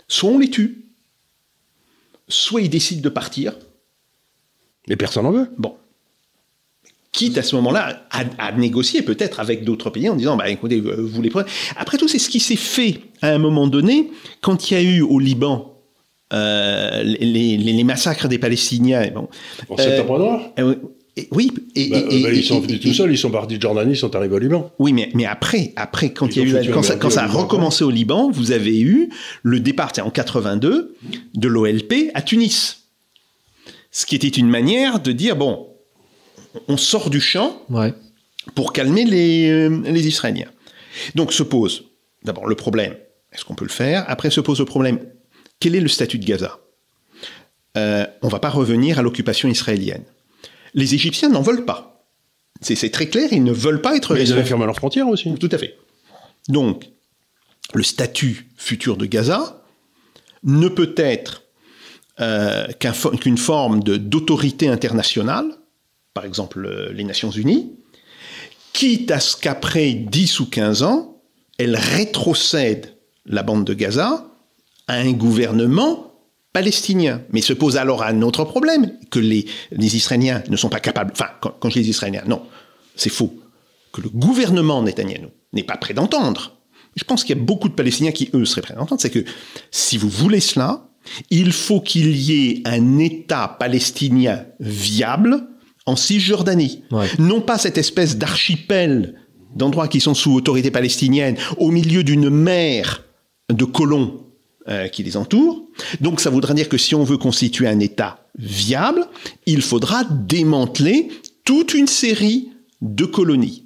Soit on les tue, soit ils décident de partir. Mais personne n'en veut. Bon. Quitte à ce moment-là à négocier peut-être avec d'autres pays en disant bah écoutez, vous les prenez. Après tout, c'est ce qui s'est fait à un moment donné quand il y a eu au Liban les massacres des Palestiniens. Bon, en septembre noir. Oui. Ils sont venus tout seuls, ils sont partis de Jordanie, ils sont arrivés au Liban. Oui, mais après quand quand ça a recommencé au Liban, vous avez eu le départ en 82 de l'OLP à Tunis. Ce qui était une manière de dire bon, on sort du champ pour calmer les Israéliens. Donc se pose d'abord le problème, est-ce qu'on peut le faire? Après se pose le problème, quel est le statut de Gaza? On ne va pas revenir à l'occupation israélienne. Les Égyptiens n'en veulent pas. C'est très clair, ils ne veulent pas être... Mais ils avaient fermé leurs frontières aussi. Tout à fait. Donc, le statut futur de Gaza ne peut être qu'une forme d'autorité internationale, par exemple les Nations Unies, quitte à ce qu'après 10 ou 15 ans, elle rétrocède la bande de Gaza à un gouvernement palestinien. Mais se pose alors un autre problème, que les Israéliens ne sont pas capables... Enfin, quand je dis Israéliens, non, c'est faux. Que le gouvernement Netanyahou n'est pas prêt d'entendre. Je pense qu'il y a beaucoup de Palestiniens qui, eux, seraient prêts d'entendre. C'est que si vous voulez cela, il faut qu'il y ait un État palestinien viable en Cisjordanie. Non pas cette espèce d'archipel d'endroits qui sont sous autorité palestinienne, au milieu d'une mer de colons qui les entourent. Donc ça voudra dire que si on veut constituer un État viable, il faudra démanteler toute une série de colonies.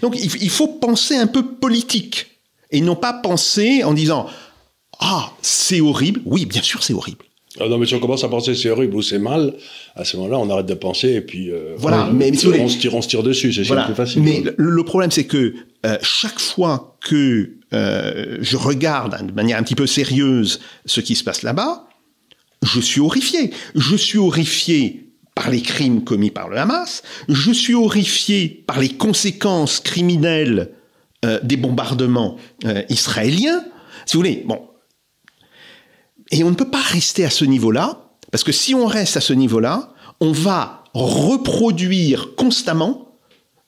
Donc il faut penser un peu politique, et non pas penser en disant « Ah, c'est horrible ». Oui, bien sûr, c'est horrible. Ah non, mais si on commence à penser c'est horrible ou c'est mal, à ce moment-là, on arrête de penser et puis voilà, mais on se tire dessus, c'est plus facile. Mais le problème, c'est que chaque fois que je regarde de manière un petit peu sérieuse ce qui se passe là-bas, je suis horrifié. Je suis horrifié par les crimes commis par le Hamas, je suis horrifié par les conséquences criminelles des bombardements israéliens. Si vous voulez, bon. Et on ne peut pas rester à ce niveau-là, parce que si on reste à ce niveau-là, on va reproduire constamment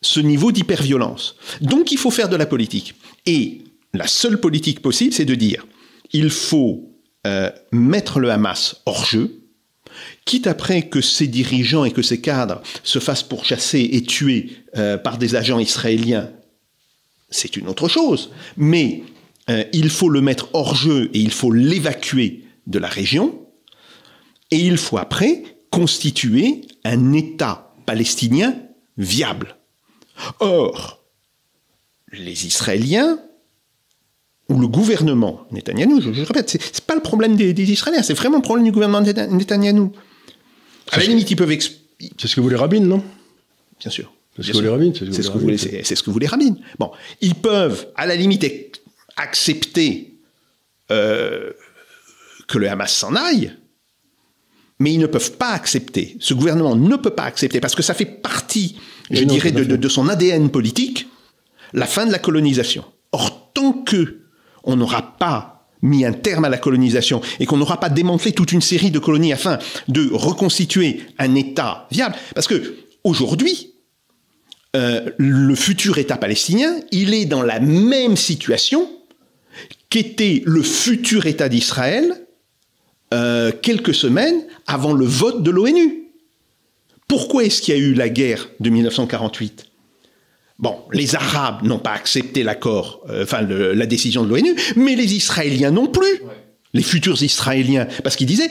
ce niveau d'hyperviolence. Donc il faut faire de la politique. Et la seule politique possible, c'est de dire, il faut mettre le Hamas hors jeu, quitte après que ses dirigeants et que ses cadres se fassent pourchasser et tuer par des agents israéliens, c'est une autre chose. Mais il faut le mettre hors jeu et il faut l'évacuer de la région, et il faut après constituer un État palestinien viable. Or, les Israéliens, ou le gouvernement Netanyahou, je répète, c'est pas le problème des Israéliens, c'est vraiment le problème du gouvernement Netanyahou. À la limite, ils peuvent... C'est ce que voulait Rabin, non? Bien sûr. C'est ce que voulait Rabin. C'est ce que voulait Rabin. Bon, ils peuvent, à la limite, accepter que le Hamas s'en aille, mais ils ne peuvent pas accepter, ce gouvernement ne peut pas accepter, parce que ça fait partie, je dirais, de son ADN politique, la fin de la colonisation. Or, tant qu'on n'aura pas mis un terme à la colonisation et qu'on n'aura pas démantelé toute une série de colonies afin de reconstituer un État viable, parce que aujourd'hui, le futur État palestinien, il est dans la même situation qu'était le futur État d'Israël quelques semaines avant le vote de l'ONU. Pourquoi est-ce qu'il y a eu la guerre de 1948 ? Bon, les Arabes n'ont pas accepté l'accord, la décision de l'ONU, mais les Israéliens non plus. Ouais. Les futurs Israéliens, parce qu'ils disaient,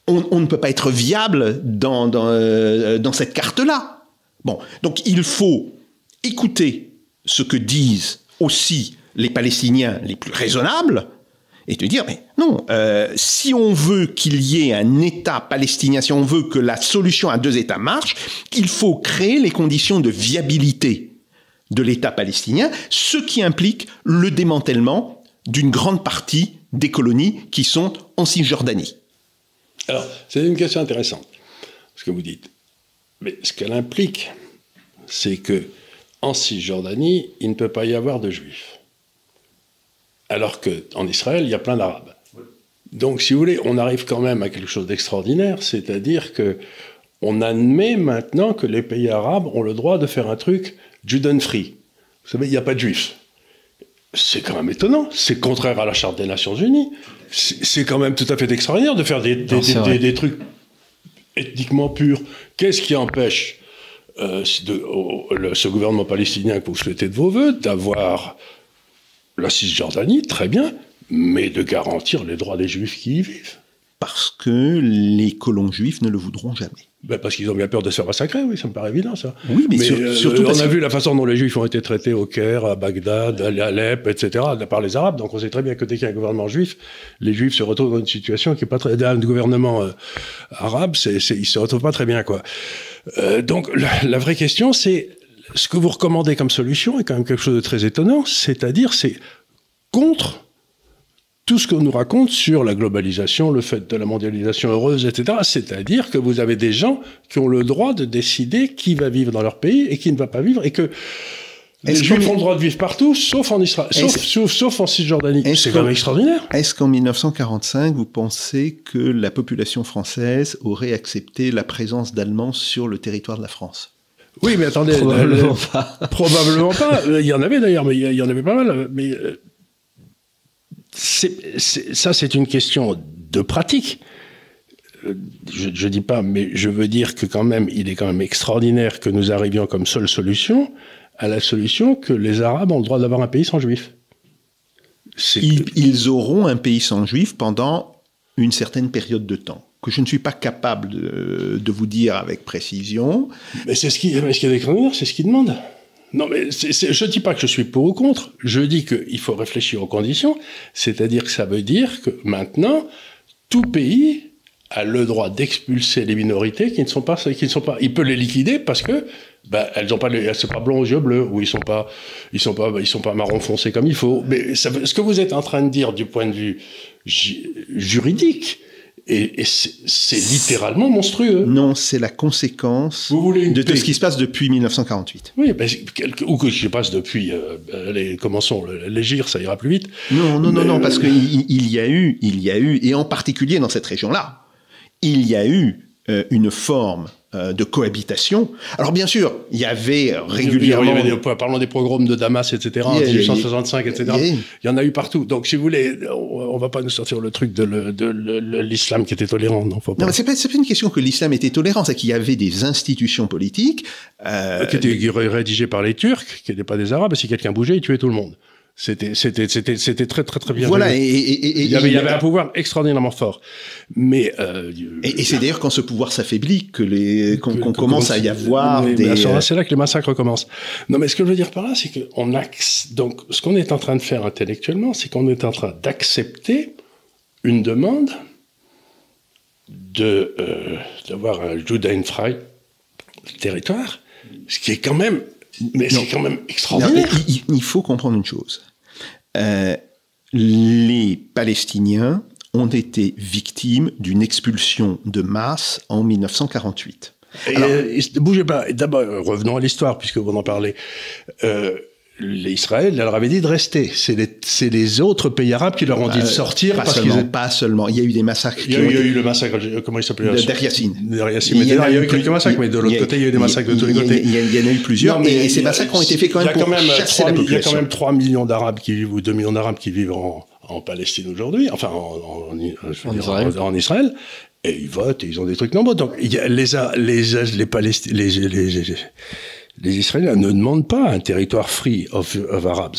on ne peut pas être viable dans cette carte-là. Bon, donc il faut écouter ce que disent aussi les Palestiniens les plus raisonnables et te dire, mais non, si on veut qu'il y ait un État palestinien, si on veut que la solution à deux États marche, il faut créer les conditions de viabilité de l'État palestinien, ce qui implique le démantèlement d'une grande partie des colonies qui sont en Cisjordanie. Alors, c'est une question intéressante, ce que vous dites. Mais ce qu'elle implique, c'est que en Cisjordanie, il ne peut pas y avoir de Juifs. Alors qu'en Israël, il y a plein d'Arabes. Donc, si vous voulez, on arrive quand même à quelque chose d'extraordinaire, c'est-à-dire que on admet maintenant que les pays arabes ont le droit de faire un truc Juden-free. Vous savez, il n'y a pas de juifs. C'est quand même étonnant. C'est contraire à la Charte des Nations Unies. C'est quand même tout à fait extraordinaire de faire des trucs ethniquement purs. Qu'est-ce qui empêche ce gouvernement palestinien que vous souhaitez de vos voeux d'avoir la Cisjordanie, très bien, mais de garantir les droits des Juifs qui y vivent? Parce que les colons juifs ne le voudront jamais. Ben parce qu'ils ont bien peur de se faire massacrer, oui, ça me paraît évident, ça. Oui, mais surtout on a vu la façon dont les Juifs ont été traités au Caire, à Bagdad, à Alep, etc., par les Arabes. Donc on sait très bien que dès qu'il y a un gouvernement juif, les Juifs se retrouvent dans une situation qui est pas très... Un gouvernement arabe, ils se retrouvent pas très bien, quoi. Donc la vraie question, c'est ce que vous recommandez comme solution est quand même quelque chose de très étonnant, c'est-à-dire c'est contre tout ce qu'on nous raconte sur la globalisation, le fait de la mondialisation heureuse, etc. C'est-à-dire que vous avez des gens qui ont le droit de décider qui va vivre dans leur pays et qui ne va pas vivre, et que les Juifs ont le droit de vivre partout, sauf en Israël, sauf en Cisjordanie. C'est quand même extraordinaire. Est-ce qu'en 1945, vous pensez que la population française aurait accepté la présence d'Allemands sur le territoire de la France? Oui, mais attendez. Probablement pas. Probablement pas. Il y en avait d'ailleurs, mais il y en avait pas mal. Mais ça, c'est une question de pratique. Je dis pas, mais je veux dire que quand même, il est quand même extraordinaire que nous arrivions comme seule solution à la solution que les Arabes ont le droit d'avoir un pays sans Juifs. Ils auront un pays sans Juifs pendant une certaine période de temps, que je ne suis pas capable de vous dire avec précision. Mais ce qui est extraordinaire, c'est ce qu'ils demandent. Non, mais je ne dis pas que je suis pour ou contre, je dis qu'il faut réfléchir aux conditions, c'est-à-dire que ça veut dire que maintenant, tout pays a le droit d'expulser les minorités qui ne sont pas... Il peut les liquider parce que elles sont pas blonds aux yeux bleus, ou ils sont pas marron foncé comme il faut. Mais ce que vous êtes en train de dire du point de vue juridique, et c'est littéralement monstrueux. Non, c'est la conséquence de tout ce qui se passe depuis 1948. Oui, ou que je passe depuis, commençons, les GIR, ça ira plus vite. Non, parce qu'il y a eu, et en particulier dans cette région-là, il y a eu une forme de cohabitation. Alors bien sûr, il y avait régulièrement... Parlons des pogroms de Damas, etc., en 1865, etc. Il y en a eu partout. Donc, si vous voulez, on va pas nous sortir le truc de l'islam qui était tolérant. Non, mais c'est pas une question que l'islam était tolérant, c'est qu'il y avait des institutions politiques... qui étaient rédigées par les Turcs, qui n'étaient pas des Arabes, et si quelqu'un bougeait, ils tuaient tout le monde. C'était très, très, très bien. Voilà, il y avait un pouvoir extraordinairement fort. Mais, et c'est d'ailleurs quand ce pouvoir s'affaiblit qu'on commence à y avoir des... C'est là que les massacres commencent. Non, mais ce que je veux dire par là, c'est que donc, ce qu'on est en train de faire intellectuellement, c'est qu'on est en train d'accepter une demande d'avoir un Judenfrei territoire, ce qui est quand même... Mais c'est quand même extraordinaire. Il faut comprendre une chose. Les Palestiniens ont été victimes d'une expulsion de masse en 1948. Ne bougez pas. D'abord, revenons à l'histoire, puisque vous en parlez. Israël leur avait dit de rester. C'est les autres pays arabes qui leur ont dit de sortir. Pas seulement. Il y a eu des massacres. Il y a eu le massacre, comment il s'appelait? Der Yassin. Il y a eu quelques massacres, mais de l'autre côté, il y a eu des massacres de tous les côtés. Il y en a eu plusieurs, et ces massacres ont été faits quand même pour chasser la population. Il y a quand même 3 millions d'Arabes qui vivent, ou 2 millions d'Arabes qui vivent en Palestine aujourd'hui, enfin en Israël. Et ils votent, et ils ont des trucs nombreux. Donc, les Israéliens ne demandent pas un territoire free of Arabs.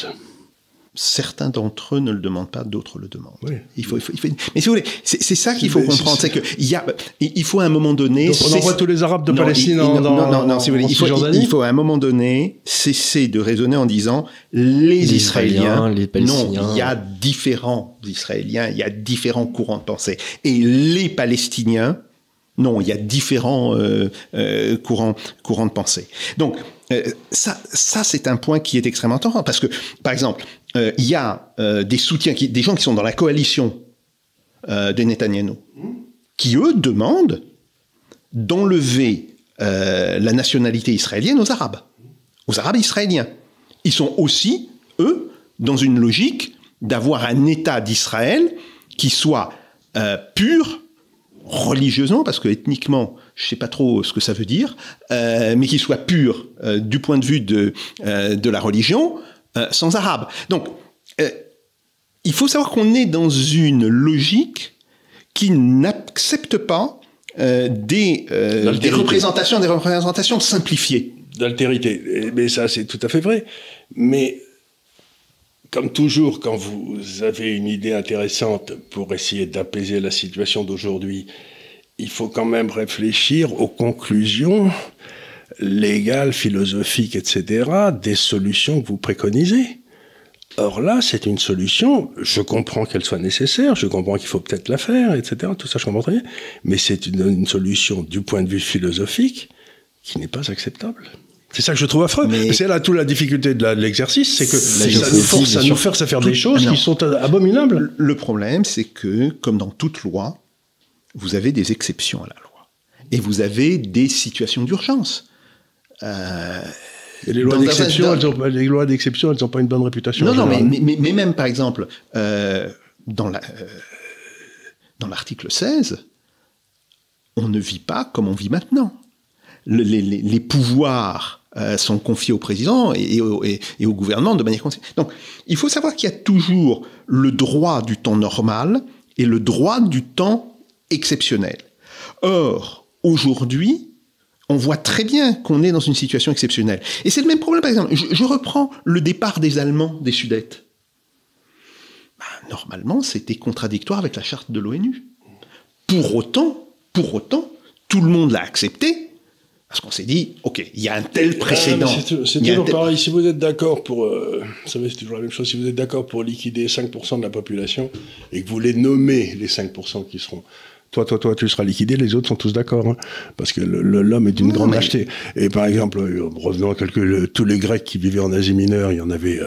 Certains d'entre eux ne le demandent pas, d'autres le demandent. Oui. Mais si vous voulez, c'est ça qu'il faut comprendre, c'est que il faut à un moment donné... Donc on envoie tous les Arabes de Palestine non, si vous voulez, il faut à un moment donné cesser de raisonner en disant les Israéliens, les Palestiniens. Non, il y a différents Israéliens, il y a différents courants de pensée. Et les Palestiniens, non, il y a différents courants de pensée. Donc, ça c'est un point qui est extrêmement important, parce que, par exemple, il y a des soutiens, des gens qui sont dans la coalition de Netanyahou, qui, eux, demandent d'enlever la nationalité israélienne aux Arabes israéliens. Ils sont aussi, eux, dans une logique d'avoir un État d'Israël qui soit pur, religieusement, parce que ethniquement, je ne sais pas trop ce que ça veut dire, mais qu'il soit pur du point de vue de la religion, sans arabe. Donc, il faut savoir qu'on est dans une logique qui n'accepte pas des représentations simplifiées. D'altérité. Mais ça, c'est tout à fait vrai. Mais comme toujours, quand vous avez une idée intéressante pour essayer d'apaiser la situation d'aujourd'hui, il faut quand même réfléchir aux conclusions légales, philosophiques, etc., des solutions que vous préconisez. Or là, c'est une solution, je comprends qu'elle soit nécessaire, je comprends qu'il faut peut-être la faire, etc., tout ça je comprends très bien, mais c'est une solution du point de vue philosophique qui n'est pas acceptable. C'est ça que je trouve affreux. Mais c'est là toute la difficulté de l'exercice, c'est que ça nous force à faire des choses qui sont abominables. Le problème, c'est que, comme dans toute loi, vous avez des exceptions à la loi. Et vous avez des situations d'urgence. Et les lois d'exception, elles n'ont pas une bonne réputation. Non, mais même, par exemple, dans l'article 16, on ne vit pas comme on vit maintenant. Les pouvoirs sont confiés au président et au gouvernement de manière conséquente. Donc, il faut savoir qu'il y a toujours le droit du temps normal et le droit du temps exceptionnel. Or, aujourd'hui, on voit très bien qu'on est dans une situation exceptionnelle. Et c'est le même problème, par exemple. Je reprends le départ des Allemands des Sudètes. Normalement, c'était contradictoire avec la charte de l'ONU. Pour autant, tout le monde l'a accepté. Parce qu'on s'est dit, OK, il y a un tel précédent. C'est toujours pareil. Si vous êtes d'accord pour... vous savez, c'est toujours la même chose. Si vous êtes d'accord pour liquider 5% de la population et que vous les nommez les 5% qui seront... Toi, tu seras liquidé, les autres sont tous d'accord. Hein, parce que l'homme est d'une grande lâcheté. Et par exemple, revenons à tous les Grecs qui vivaient en Asie mineure, il y en avait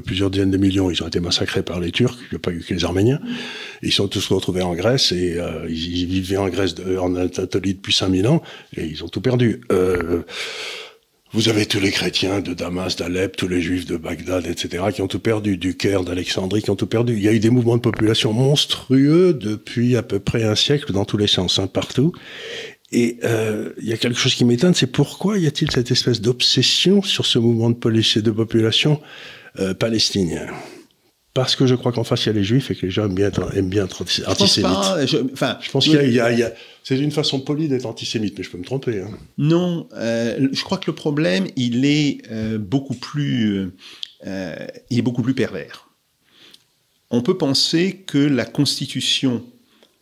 plusieurs dizaines de millions, ils ont été massacrés par les Turcs, il n'y a pas eu que les Arméniens. Ils sont tous retrouvés en Grèce, et ils vivaient en Grèce, en Anatolie depuis 5000 ans, et ils ont tout perdu. Vous avez tous les chrétiens de Damas, d'Alep, tous les juifs de Bagdad, etc., qui ont tout perdu, du Caire, d'Alexandrie, qui ont tout perdu. Il y a eu des mouvements de population monstrueux depuis à peu près un siècle, dans tous les sens, hein, partout. Et il y a quelque chose qui m'étonne, c'est pourquoi y a-t-il cette espèce d'obsession sur ce mouvement de population palestinien ? Parce que je crois qu'en face, il y a les juifs et que les gens aiment bien être antisémites. Je pense qu'il y a c'est une façon polie d'être antisémite, mais je peux me tromper. Hein. Non, je crois que le problème, il est beaucoup plus pervers. On peut penser que la constitution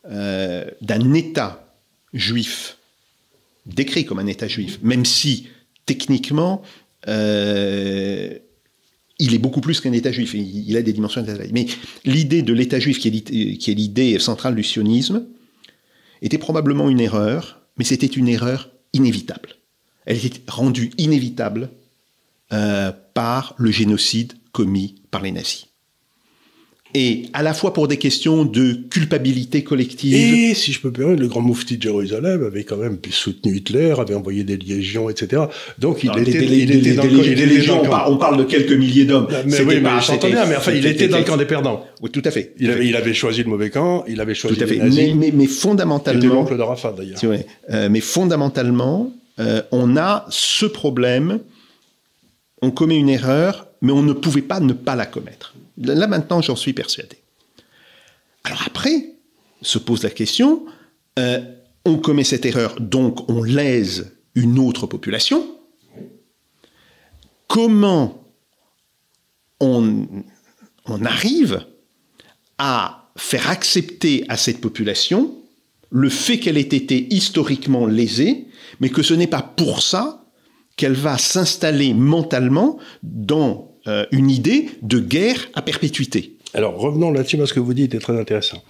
d'un État juif, décrit comme un État juif, même si techniquement il est beaucoup plus qu'un État juif, il a des dimensions d'État juif. Mais l'idée de l'État juif, qui est l'idée centrale du sionisme, était probablement une erreur, mais c'était une erreur inévitable. Elle était rendue inévitable par le génocide commis par les nazis. Et à la fois pour des questions de culpabilité collective... Et, si je peux permettre, le grand moufti de Jérusalem avait quand même soutenu Hitler, avait envoyé des légions, etc. Donc il était dans le camp. On parle de quelques milliers d'hommes. Mais oui, mais j'entends bien, mais enfin, il était dans le camp des perdants. Oui, tout à fait. Il avait choisi le mauvais camp, il avait choisi les nazis. Mais fondamentalement... C'était l'oncle d'Arafat, d'ailleurs. Mais fondamentalement, on a ce problème, on commet une erreur, mais on ne pouvait pas ne pas la commettre. Là, maintenant, j'en suis persuadé. Alors après, se pose la question, on commet cette erreur, donc on lèse une autre population. Comment on arrive à faire accepter à cette population le fait qu'elle ait été historiquement lésée, mais que ce n'est pas pour ça qu'elle va s'installer mentalement dans une idée de guerre à perpétuité. Alors, revenons là-dessus, parce que vous dites est très intéressant.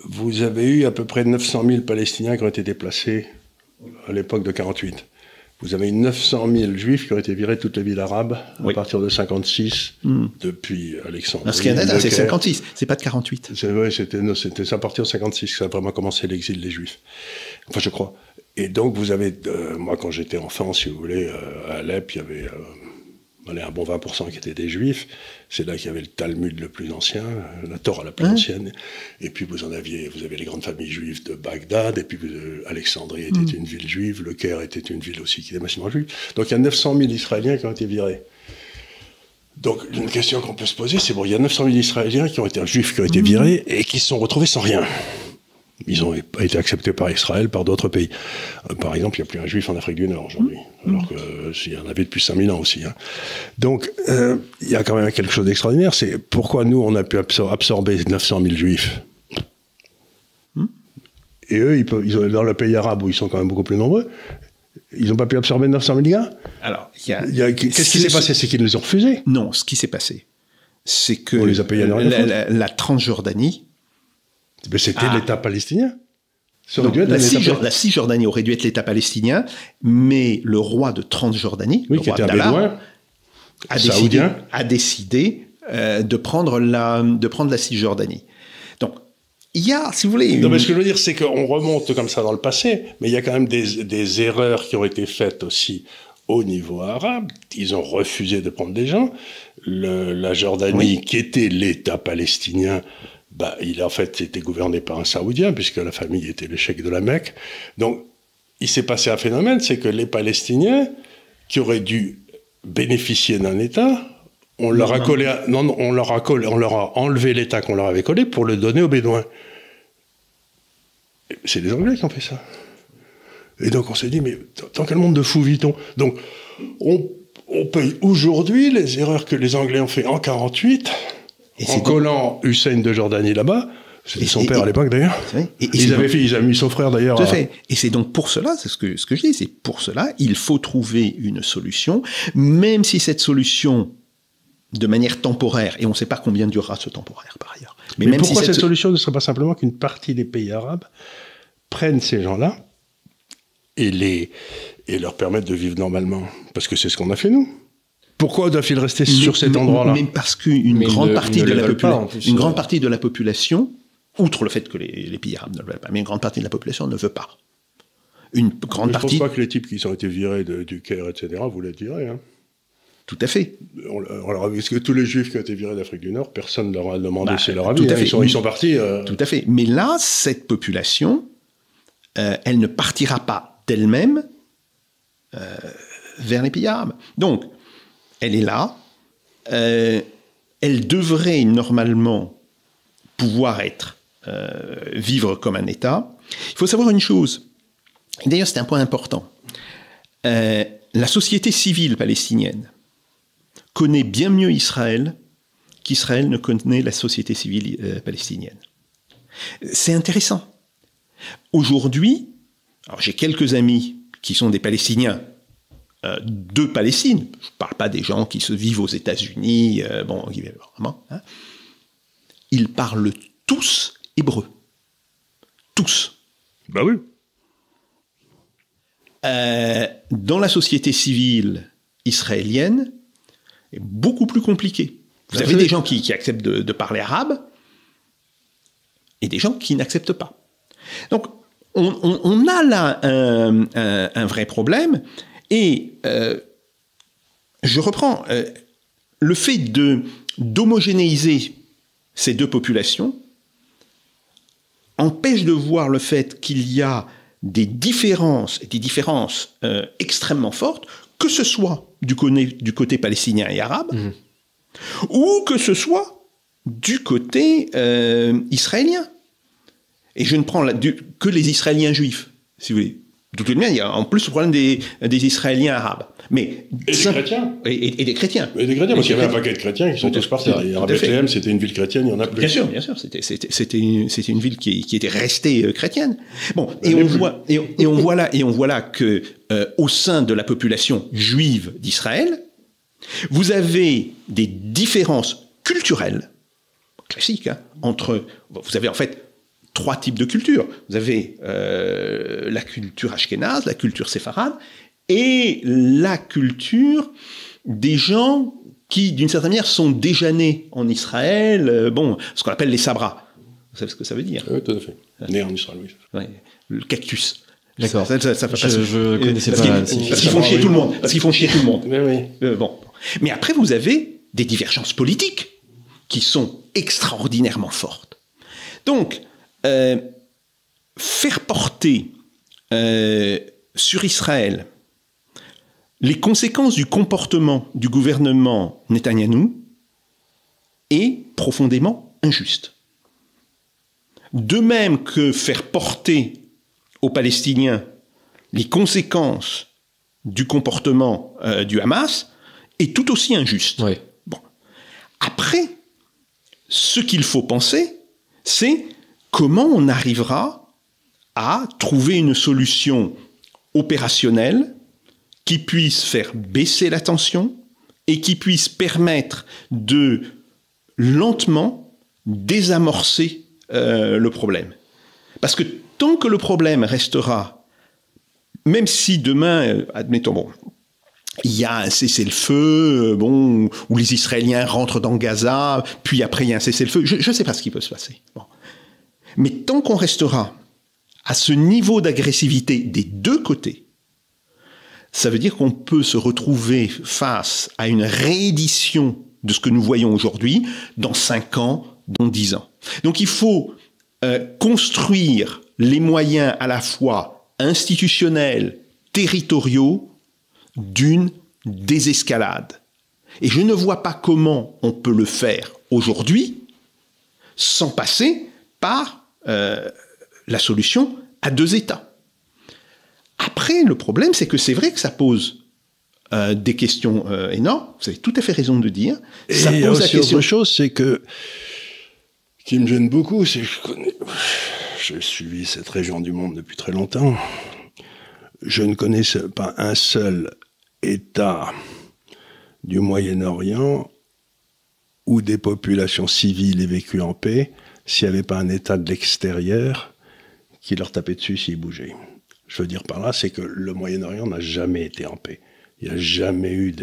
Vous avez eu à peu près 900 000 Palestiniens qui ont été déplacés à l'époque de 48. Vous avez eu 900 000 Juifs qui ont été virés de toutes les villes arabes à partir de 56, depuis Alexandrie. Ce qui est c'est 56, c'est pas de 48. C'était à partir de 56 que ça a vraiment commencé l'exil des Juifs. Enfin, je crois. Et donc, vous avez... moi, quand j'étais enfant, si vous voulez, à Alep, il y avait... Allez, un bon 20% qui étaient des juifs. C'est là qu'il y avait le Talmud le plus ancien, la Torah la plus ancienne. Et puis vous avez les grandes familles juives de Bagdad, et puis Alexandrie était une ville juive, le Caire était une ville aussi qui était massivement juive. Donc il y a 900 000 Israéliens qui ont été virés. Donc une question qu'on peut se poser, c'est bon, il y a 900 000 Israéliens qui ont été juifs qui ont été virés et qui se sont retrouvés sans rien. Ils ont été acceptés par Israël, par d'autres pays. Par exemple, il n'y a plus un juif en Afrique du Nord aujourd'hui, alors qu'il y en avait depuis 5000 ans aussi. Hein. Donc, il y a quand même quelque chose d'extraordinaire, c'est pourquoi nous, on a pu absorber 900 000 juifs. Et eux, dans le pays arabe, où ils sont quand même beaucoup plus nombreux, ils n'ont pas pu absorber 900 000 gars. Alors, qu'est-ce qui s'est passé? C'est qu'ils les ont refusés? Non, ce qui s'est passé, c'est que on les a payés à la Transjordanie... Mais c'était l'État palestinien. Non, la Cisjordanie aurait dû être l'État palestinien, mais le roi de Transjordanie, le roi Abdallah, a décidé de prendre la Cisjordanie. Donc, il y a, si vous voulez... Non, mais ce que je veux dire, c'est qu'on remonte comme ça dans le passé, mais il y a quand même des erreurs qui ont été faites aussi au niveau arabe. Ils ont refusé de prendre des gens. La Jordanie, qui était l'État palestinien, il en fait était gouverné par un Saoudien, puisque la famille était le cheikh de la Mecque. Donc, il s'est passé un phénomène, c'est que les Palestiniens, qui auraient dû bénéficier d'un État, on leur a enlevé l'État qu'on leur avait collé pour le donner aux Bédouins. C'est les Anglais qui ont fait ça. Et donc, on s'est dit, mais dans quel monde de fous vit-on? Donc, on paye aujourd'hui les erreurs que les Anglais ont fait en 1948, en collant Hussein de Jordanie là-bas. C'était son père à l'époque d'ailleurs. Ils avaient mis son frère d'ailleurs. Tout à fait. Et c'est donc pour cela, c'est ce que je dis, c'est pour cela, il faut trouver une solution, même si cette solution, de manière temporaire, et on ne sait pas combien durera ce temporaire par ailleurs. Mais même pourquoi cette solution ne serait pas simplement qu'une partie des pays arabes prennent ces gens-là et leur permettent de vivre normalement? Parce que c'est ce qu'on a fait nous. Pourquoi doivent-ils rester sur cet endroit-là? Mais parce qu'une grande partie de la population, outre le fait que les pays arabes ne le veulent pas, mais une grande partie de la population ne veut pas. Je ne pense pas que les types qui ont été virés du Caire, etc., voulaient être virés. Hein. Tout à fait. Est-ce que tous les Juifs qui ont été virés d'Afrique du Nord, personne ne leur a demandé si c'est leur avis? Ils sont partis. Tout à fait. Mais là, cette population, elle ne partira pas d'elle-même vers les pays arabes. Donc, elle est là. Elle devrait normalement pouvoir vivre comme un État. Il faut savoir une chose. D'ailleurs, c'est un point important. La société civile palestinienne connaît bien mieux Israël qu'Israël ne connaît la société civile palestinienne. C'est intéressant. Aujourd'hui, alors j'ai quelques amis qui sont des Palestiniens de Palestine. Je ne parle pas des gens qui se vivent aux États-Unis. Vraiment, hein. Ils parlent tous hébreu. Tous. Ben oui. Dans la société civile israélienne, c'est beaucoup plus compliqué. Vous avez des gens qui acceptent de parler arabe et des gens qui n'acceptent pas. Donc, on a là un vrai problème. Et je reprends le fait d'homogénéiser ces deux populations empêche de voir le fait qu'il y a des différences extrêmement fortes, que ce soit du côté palestinien et arabe, ou que ce soit du côté israélien. Et je ne prends que les Israéliens juifs, si vous voulez. De toute manière, il y a en plus le problème des Israéliens arabes. Mais et des chrétiens. Et des chrétiens. Et des chrétiens, parce qu'il y avait un paquet de chrétiens qui sont tous partis. Bethléem, c'était une ville chrétienne, il y en a plus. Bien sûr. C'était une ville qui était restée chrétienne. Bon, et on voit là que au sein de la population juive d'Israël, vous avez des différences culturelles classiques entre. Vous avez en fait 3 types de cultures. Vous avez la culture ashkénaze, la culture séfarade, et la culture des gens qui, d'une certaine manière, sont déjà nés en Israël, ce qu'on appelle les sabras. Vous savez ce que ça veut dire? Oui, tout à fait. Nés en Israël, oui. Ouais, le cactus. D'accord. Je connaissais pas. Parce qu'ils font chier tout le monde. Oui. Mais après, vous avez des divergences politiques qui sont extraordinairement fortes. Donc, faire porter sur Israël les conséquences du comportement du gouvernement Netanyahou est profondément injuste. De même que faire porter aux Palestiniens les conséquences du comportement du Hamas est tout aussi injuste. Oui. Bon. Après, ce qu'il faut penser, c'est comment on arrivera à trouver une solution opérationnelle qui puisse faire baisser la tension et qui puisse permettre de lentement désamorcer le problème. Parce que tant que le problème restera, même si demain, admettons, bon, il y a un cessez-le-feu, bon, où les Israéliens rentrent dans Gaza, puis après il y a un cessez-le-feu, je ne sais pas ce qui peut se passer. Bon. Mais tant qu'on restera à ce niveau d'agressivité des deux côtés, ça veut dire qu'on peut se retrouver face à une réédition de ce que nous voyons aujourd'hui dans 5 ans, dans 10 ans. Donc il faut construire les moyens à la fois institutionnels, territoriaux, d'une désescalade. Et je ne vois pas comment on peut le faire aujourd'hui sans passer par la solution à 2 États. Après, le problème, c'est que c'est vrai que ça pose des questions énormes. Vous avez tout à fait raison de dire. Ça et pose aussi autre chose, c'est que qui me gêne beaucoup, c'est que j'ai suivi cette région du monde depuis très longtemps. Je ne connais pas un seul État du Moyen-Orient où des populations civiles aient vécu en paix s'il n'y avait pas un État de l'extérieur qui leur tapait dessus s'ils bougeaient. Je veux dire par là, c'est que le Moyen-Orient n'a jamais été en paix. Il n'y a jamais eu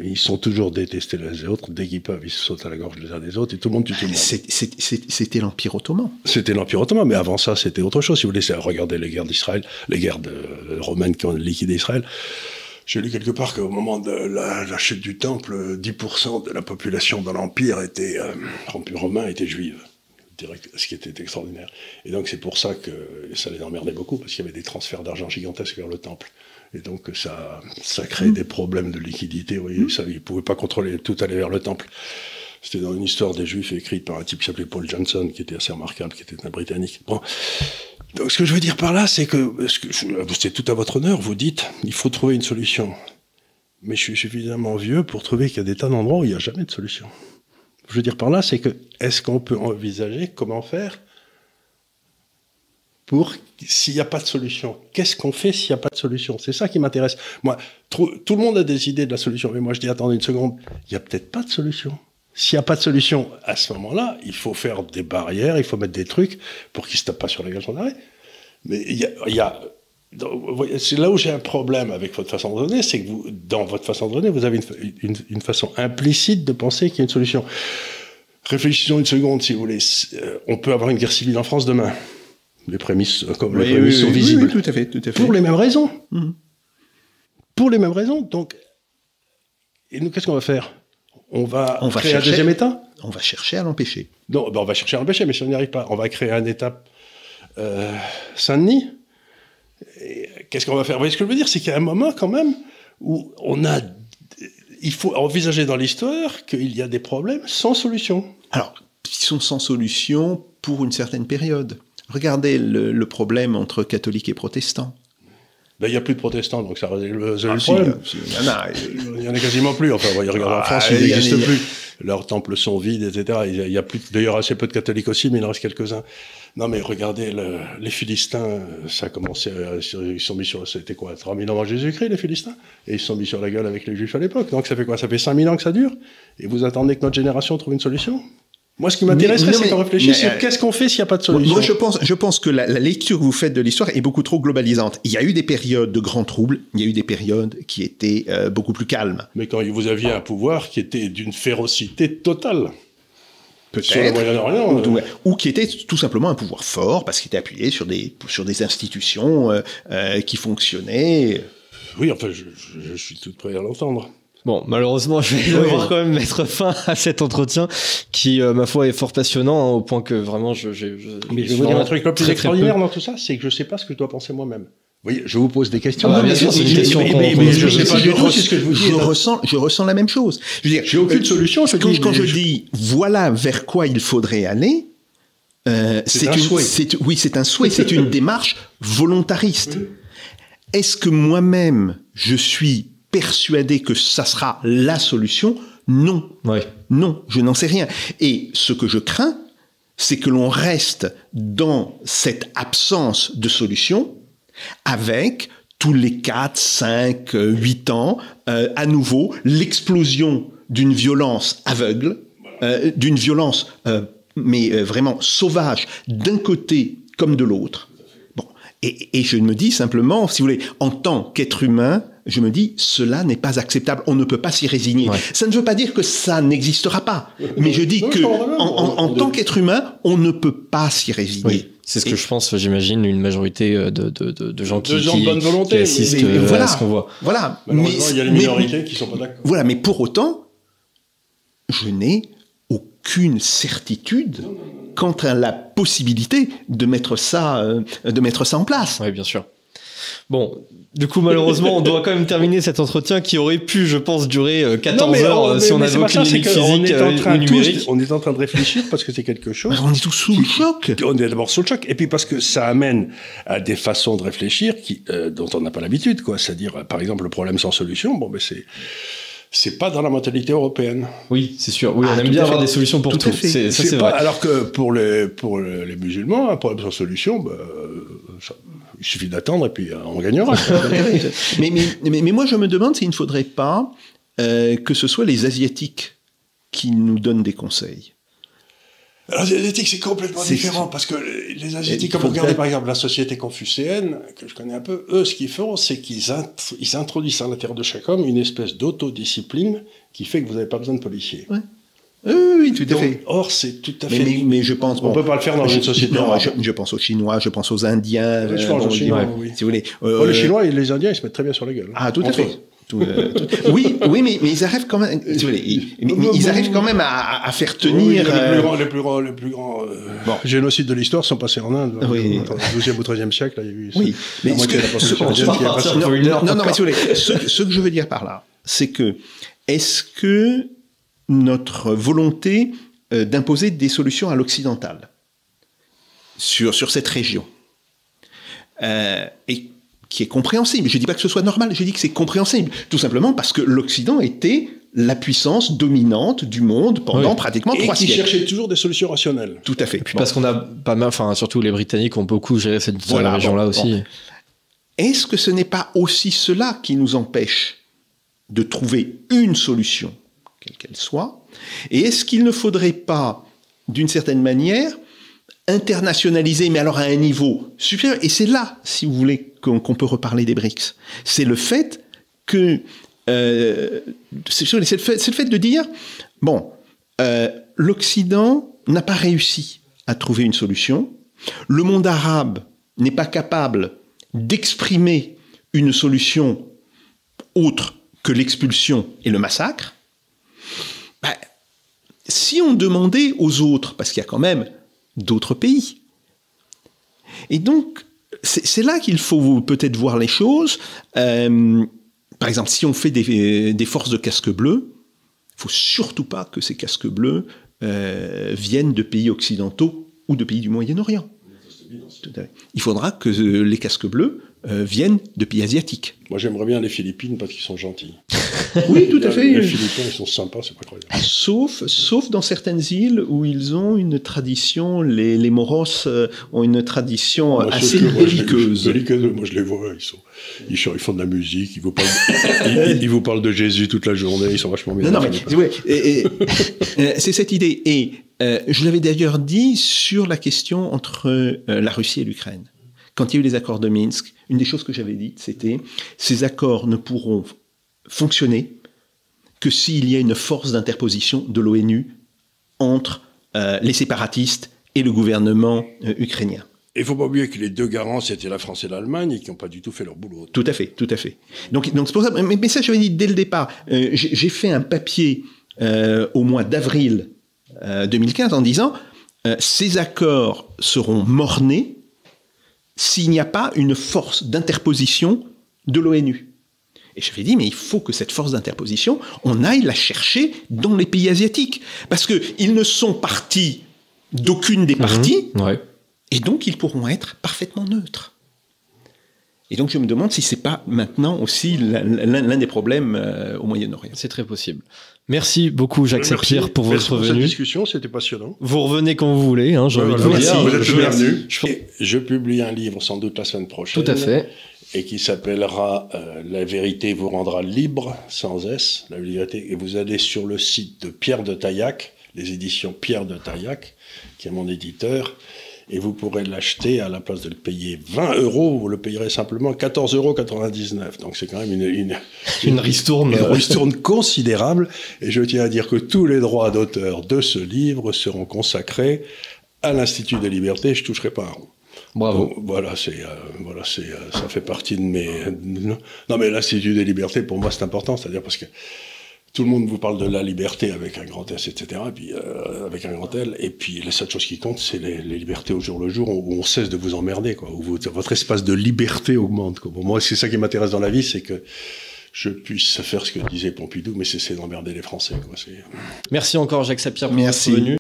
Ils sont toujours détestés les autres. Dès qu'ils peuvent, ils se sautent à la gorge les uns des autres et tout le monde tue tout le monde. C'était l'Empire ottoman. C'était l'Empire ottoman, mais avant ça, c'était autre chose. Si vous voulez, regardez les guerres d'Israël, les guerres romaines qui ont liquidé Israël. J'ai lu quelque part qu'au moment de la chute du Temple, 10% de la population dans l'Empire romain était juive. Ce qui était extraordinaire. Et donc c'est pour ça que ça les emmerdait beaucoup, parce qu'il y avait des transferts d'argent gigantesques vers le temple. Et donc ça créait des problèmes de liquidité. Vous voyez, ils ne pouvaient pas contrôler, tout aller vers le temple. C'était dans une histoire des Juifs écrite par un type qui s'appelait Paul Johnson, qui était assez remarquable, qui était un Britannique. Bon. Donc ce que je veux dire par là, c'est que c'est tout à votre honneur, vous dites, il faut trouver une solution. Mais je suis suffisamment vieux pour trouver qu'il y a des tas d'endroits où il n'y a jamais de solution. Je veux dire par là, c'est que, est-ce qu'on peut envisager comment faire pour, s'il n'y a pas de solution, qu'est-ce qu'on fait s'il n'y a pas de solution? C'est ça qui m'intéresse. Moi, tout le monde a des idées de la solution, mais moi je dis, attendez une seconde, il n'y a peut-être pas de solution. S'il n'y a pas de solution, à ce moment-là, il faut faire des barrières, il faut mettre des trucs pour qu'ils ne se tapent pas sur la gueule sans arrêt. Mais c'est là où j'ai un problème avec votre façon de raisonner, c'est que dans votre façon de raisonner, vous avez une façon implicite de penser qu'il y a une solution. Réfléchissons une seconde, si vous voulez. On peut avoir une guerre civile en France demain. Les prémices, sont visibles. Oui, tout à fait. Pour les mêmes raisons. Mmh. Pour les mêmes raisons. Donc, et nous, qu'est-ce qu'on va faire? On va créer un deuxième État? On va chercher à l'empêcher. Non, on va chercher à l'empêcher, mais si on n'y arrive pas, on va créer un État Saint-Denis. Qu'est-ce qu'on va faire? Vous voyez ce que je veux dire? C'est qu'il y a un moment quand même où il faut envisager dans l'histoire qu'il y a des problèmes sans solution. Alors, ils sont sans solution pour une certaine période. Regardez le problème entre catholiques et protestants. Ben, il n'y a plus de protestants, donc ça résout le problème. Il y en a quasiment plus. Enfin, regardez en France, ils n'existent plus. Leurs temples sont vides, etc. Il y a plus, d'ailleurs, assez peu de catholiques aussi, mais il en reste quelques-uns. Non, mais regardez, les Philistins, ça a commencé, ils sont mis sur, c'était quoi, 3000 ans avant Jésus-Christ, les Philistins? Et ils se sont mis sur la gueule avec les Juifs à l'époque. Donc ça fait quoi? Ça fait 5000 ans que ça dure? Et vous attendez que notre génération trouve une solution? Moi, ce qui m'intéresserait, c'est qu'on réfléchisse sur qu'est-ce qu'on fait s'il n'y a pas de solution. Moi, je pense que la lecture que vous faites de l'histoire est beaucoup trop globalisante. Il y a eu des périodes de grands troubles, il y a eu des périodes qui étaient beaucoup plus calmes. Mais quand vous aviez un pouvoir qui était d'une férocité totale. Peut-être, sur le Moyen-Orient, ou qui était tout simplement un pouvoir fort, parce qu'il était appuyé sur des institutions qui fonctionnaient. Oui, enfin, je suis tout prêt à l'entendre. Bon, malheureusement, je vais devoir quand même mettre fin à cet entretien qui, ma foi, est fort passionnant, hein, au point que vraiment, Mais je vais vous dire un truc le plus extraordinaire dans tout ça, c'est que je sais pas ce que je dois penser moi-même. Vous voyez, je vous pose des questions. Ah, bien sûr, c'est une question mais je sais pas du tout ce que je vous dis. Je ressens la même chose. Je veux dire, j'ai aucune solution. Quand je dis voilà vers quoi il faudrait aller, c'est un souhait, c'est une démarche volontariste. Oui. Est-ce que moi-même, je suis persuadé que ça sera la solution? Non. Ouais. Non, je n'en sais rien. Et ce que je crains, c'est que l'on reste dans cette absence de solution avec tous les 4, 5, 8 ans, à nouveau, l'explosion d'une violence aveugle, d'une violence vraiment sauvage, d'un côté comme de l'autre. Bon, et je me dis simplement, si vous voulez, en tant qu'être humain, je me dis, cela n'est pas acceptable, on ne peut pas s'y résigner. Ouais. Ça ne veut pas dire que ça n'existera pas, mais je dis que en tant qu'être humain, on ne peut pas s'y résigner. Oui. C'est ce que je pense, j'imagine, une majorité de gens qui de bonne volonté, qui assistent voilà, à ce qu'on voit. Voilà. Malheureusement, il y a les minorités qui sont pas d'accord. Voilà, mais pour autant, je n'ai aucune certitude quant à la possibilité de mettre ça en place. Oui, bien sûr. Bon, du coup, malheureusement, on doit quand même terminer cet entretien qui aurait pu, je pense, durer 14 heures si on n'avait aucune limite physique ou numérique. On est en train de réfléchir parce que c'est quelque chose... On est tous sous le choc. On est d'abord sous le choc. Et puis parce que ça amène à des façons de réfléchir dont on n'a pas l'habitude, quoi. C'est-à-dire, par exemple, le problème sans solution, bon, ben c'est pas dans la mentalité européenne. Oui, c'est sûr. Oui, on aime bien avoir des solutions pour tout. C'est vrai. Alors que pour les musulmans, un problème sans solution, il suffit d'attendre et puis on gagnera. mais moi, je me demande s'il ne faudrait pas que ce soit les Asiatiques qui nous donnent des conseils. Alors, les Asiatiques, c'est complètement différent, parce que les Asiatiques, comme vous regardez par exemple la société confucéenne, que je connais un peu, eux, ce qu'ils font, c'est qu'ils introduisent à l'intérieur de chaque homme une espèce d'autodiscipline qui fait que vous n'avez pas besoin de policiers. Ouais. Oui, tout à fait. Or, c'est tout à fait... Mais je pense... On peut pas le faire dans une société... Non, je pense aux Chinois, je pense aux Indiens... Je pense aux Chinois, oui. Si vous voulez... les Chinois et les Indiens, ils se mettent très bien sur la gueule. Ah, tout à fait. Oui, mais ils arrivent quand même. Ils arrivent quand même à faire tenir. Les plus grands génocides de l'histoire sont passés en Inde. Oui. Dans le 12e ou 13e siècle, là, il y a eu. Oui, mais ce que je veux dire par là, c'est que est-ce que notre volonté d'imposer des solutions à l'occidental sur cette région et qui est compréhensible. Je ne dis pas que ce soit normal, je dis que c'est compréhensible. Tout simplement parce que l'Occident était la puissance dominante du monde pendant pratiquement 3 siècles. Et qui cherchait toujours des solutions rationnelles. Tout à fait. Et puis parce qu'on a pas mal, surtout les Britanniques ont beaucoup géré cette région-là aussi. Bon. Est-ce que ce n'est pas aussi cela qui nous empêche de trouver une solution, quelle qu'elle soit? Et est-ce qu'il ne faudrait pas, d'une certaine manière, internationaliser, mais alors à un niveau supérieur? Et c'est là, si vous voulez, qu'on peut reparler des BRICS. C'est le fait que... c'est le fait de dire, bon, l'Occident n'a pas réussi à trouver une solution, le monde arabe n'est pas capable d'exprimer une solution autre que l'expulsion et le massacre. Si on demandait aux autres, parce qu'il y a quand même d'autres pays. Et donc, c'est là qu'il faut peut-être voir les choses. Par exemple, si on fait des forces de casques bleus, il ne faut surtout pas que ces casques bleus viennent de pays occidentaux ou de pays du Moyen-Orient. Il faudra que les casques bleus viennent de pays asiatiques. Moi, j'aimerais bien les Philippines parce qu'ils sont gentils. Oui, tout à fait. Les Philippins, ils sont sympas, c'est pas croyable. Sauf dans certaines îles où ils ont une tradition, les Moros ont une tradition assez belliqueuse. Moi, je les vois, ils font de la musique, ils vous parlent de Jésus toute la journée, ils sont vachement bien. Non, mais c'est cette idée. Et je l'avais d'ailleurs dit sur la question entre la Russie et l'Ukraine. Quand il y a eu les accords de Minsk, une des choses que j'avais dites, c'était ces accords ne pourront fonctionner que s'il y a une force d'interposition de l'ONU entre les séparatistes et le gouvernement ukrainien. il ne faut pas oublier que les deux garants, c'était la France et l'Allemagne, et qui n'ont pas du tout fait leur boulot. Tout à fait, tout à fait. Donc c'est pour ça, mais ça, j'avais dit dès le départ. J'ai fait un papier au mois d'avril 2015 en disant ces accords seront mort-nés s'il n'y a pas une force d'interposition de l'ONU. Et j'avais dit, mais il faut que cette force d'interposition, on aille la chercher dans les pays asiatiques. Parce qu'ils ne sont partis d'aucune des parties, et donc ils pourront être parfaitement neutres. Et donc je me demande si c'est pas maintenant aussi l'un des problèmes au Moyen-Orient. C'est très possible. Merci beaucoup Jacques Sapir pour votre venue. Cette discussion, c'était passionnant. Vous revenez quand vous voulez, hein, j'ai envie de vous dire. Vous êtes bienvenus. Je publie un livre sans doute la semaine prochaine. Tout à fait. Et qui s'appellera La vérité vous rendra libre, sans S, la vérité. Et vous allez sur le site de Pierre de Taillac, les éditions Pierre de Taillac, qui est mon éditeur, et vous pourrez l'acheter à la place de le payer 20 €, vous le payerez simplement 14,99 €. Donc c'est quand même une ristourne. Une ristourne considérable. Et je tiens à dire que tous les droits d'auteur de ce livre seront consacrés à l'Institut des Libertés. Je ne toucherai pas un rond. Bravo. Donc, voilà, ça fait partie de mes... Non, mais l'Institut des Libertés, pour moi, c'est important. C'est-à-dire parce que tout le monde vous parle de la liberté avec un grand S, etc., et puis avec un grand L, et puis la seule chose qui compte, c'est les libertés au jour le jour, où on cesse de vous emmerder, quoi, où votre espace de liberté augmente, quoi. Bon, moi, c'est ça qui m'intéresse dans la vie, c'est que je puisse faire ce que disait Pompidou, mais cesser d'emmerder les Français, quoi. Merci encore Jacques Sapir pour votre venue.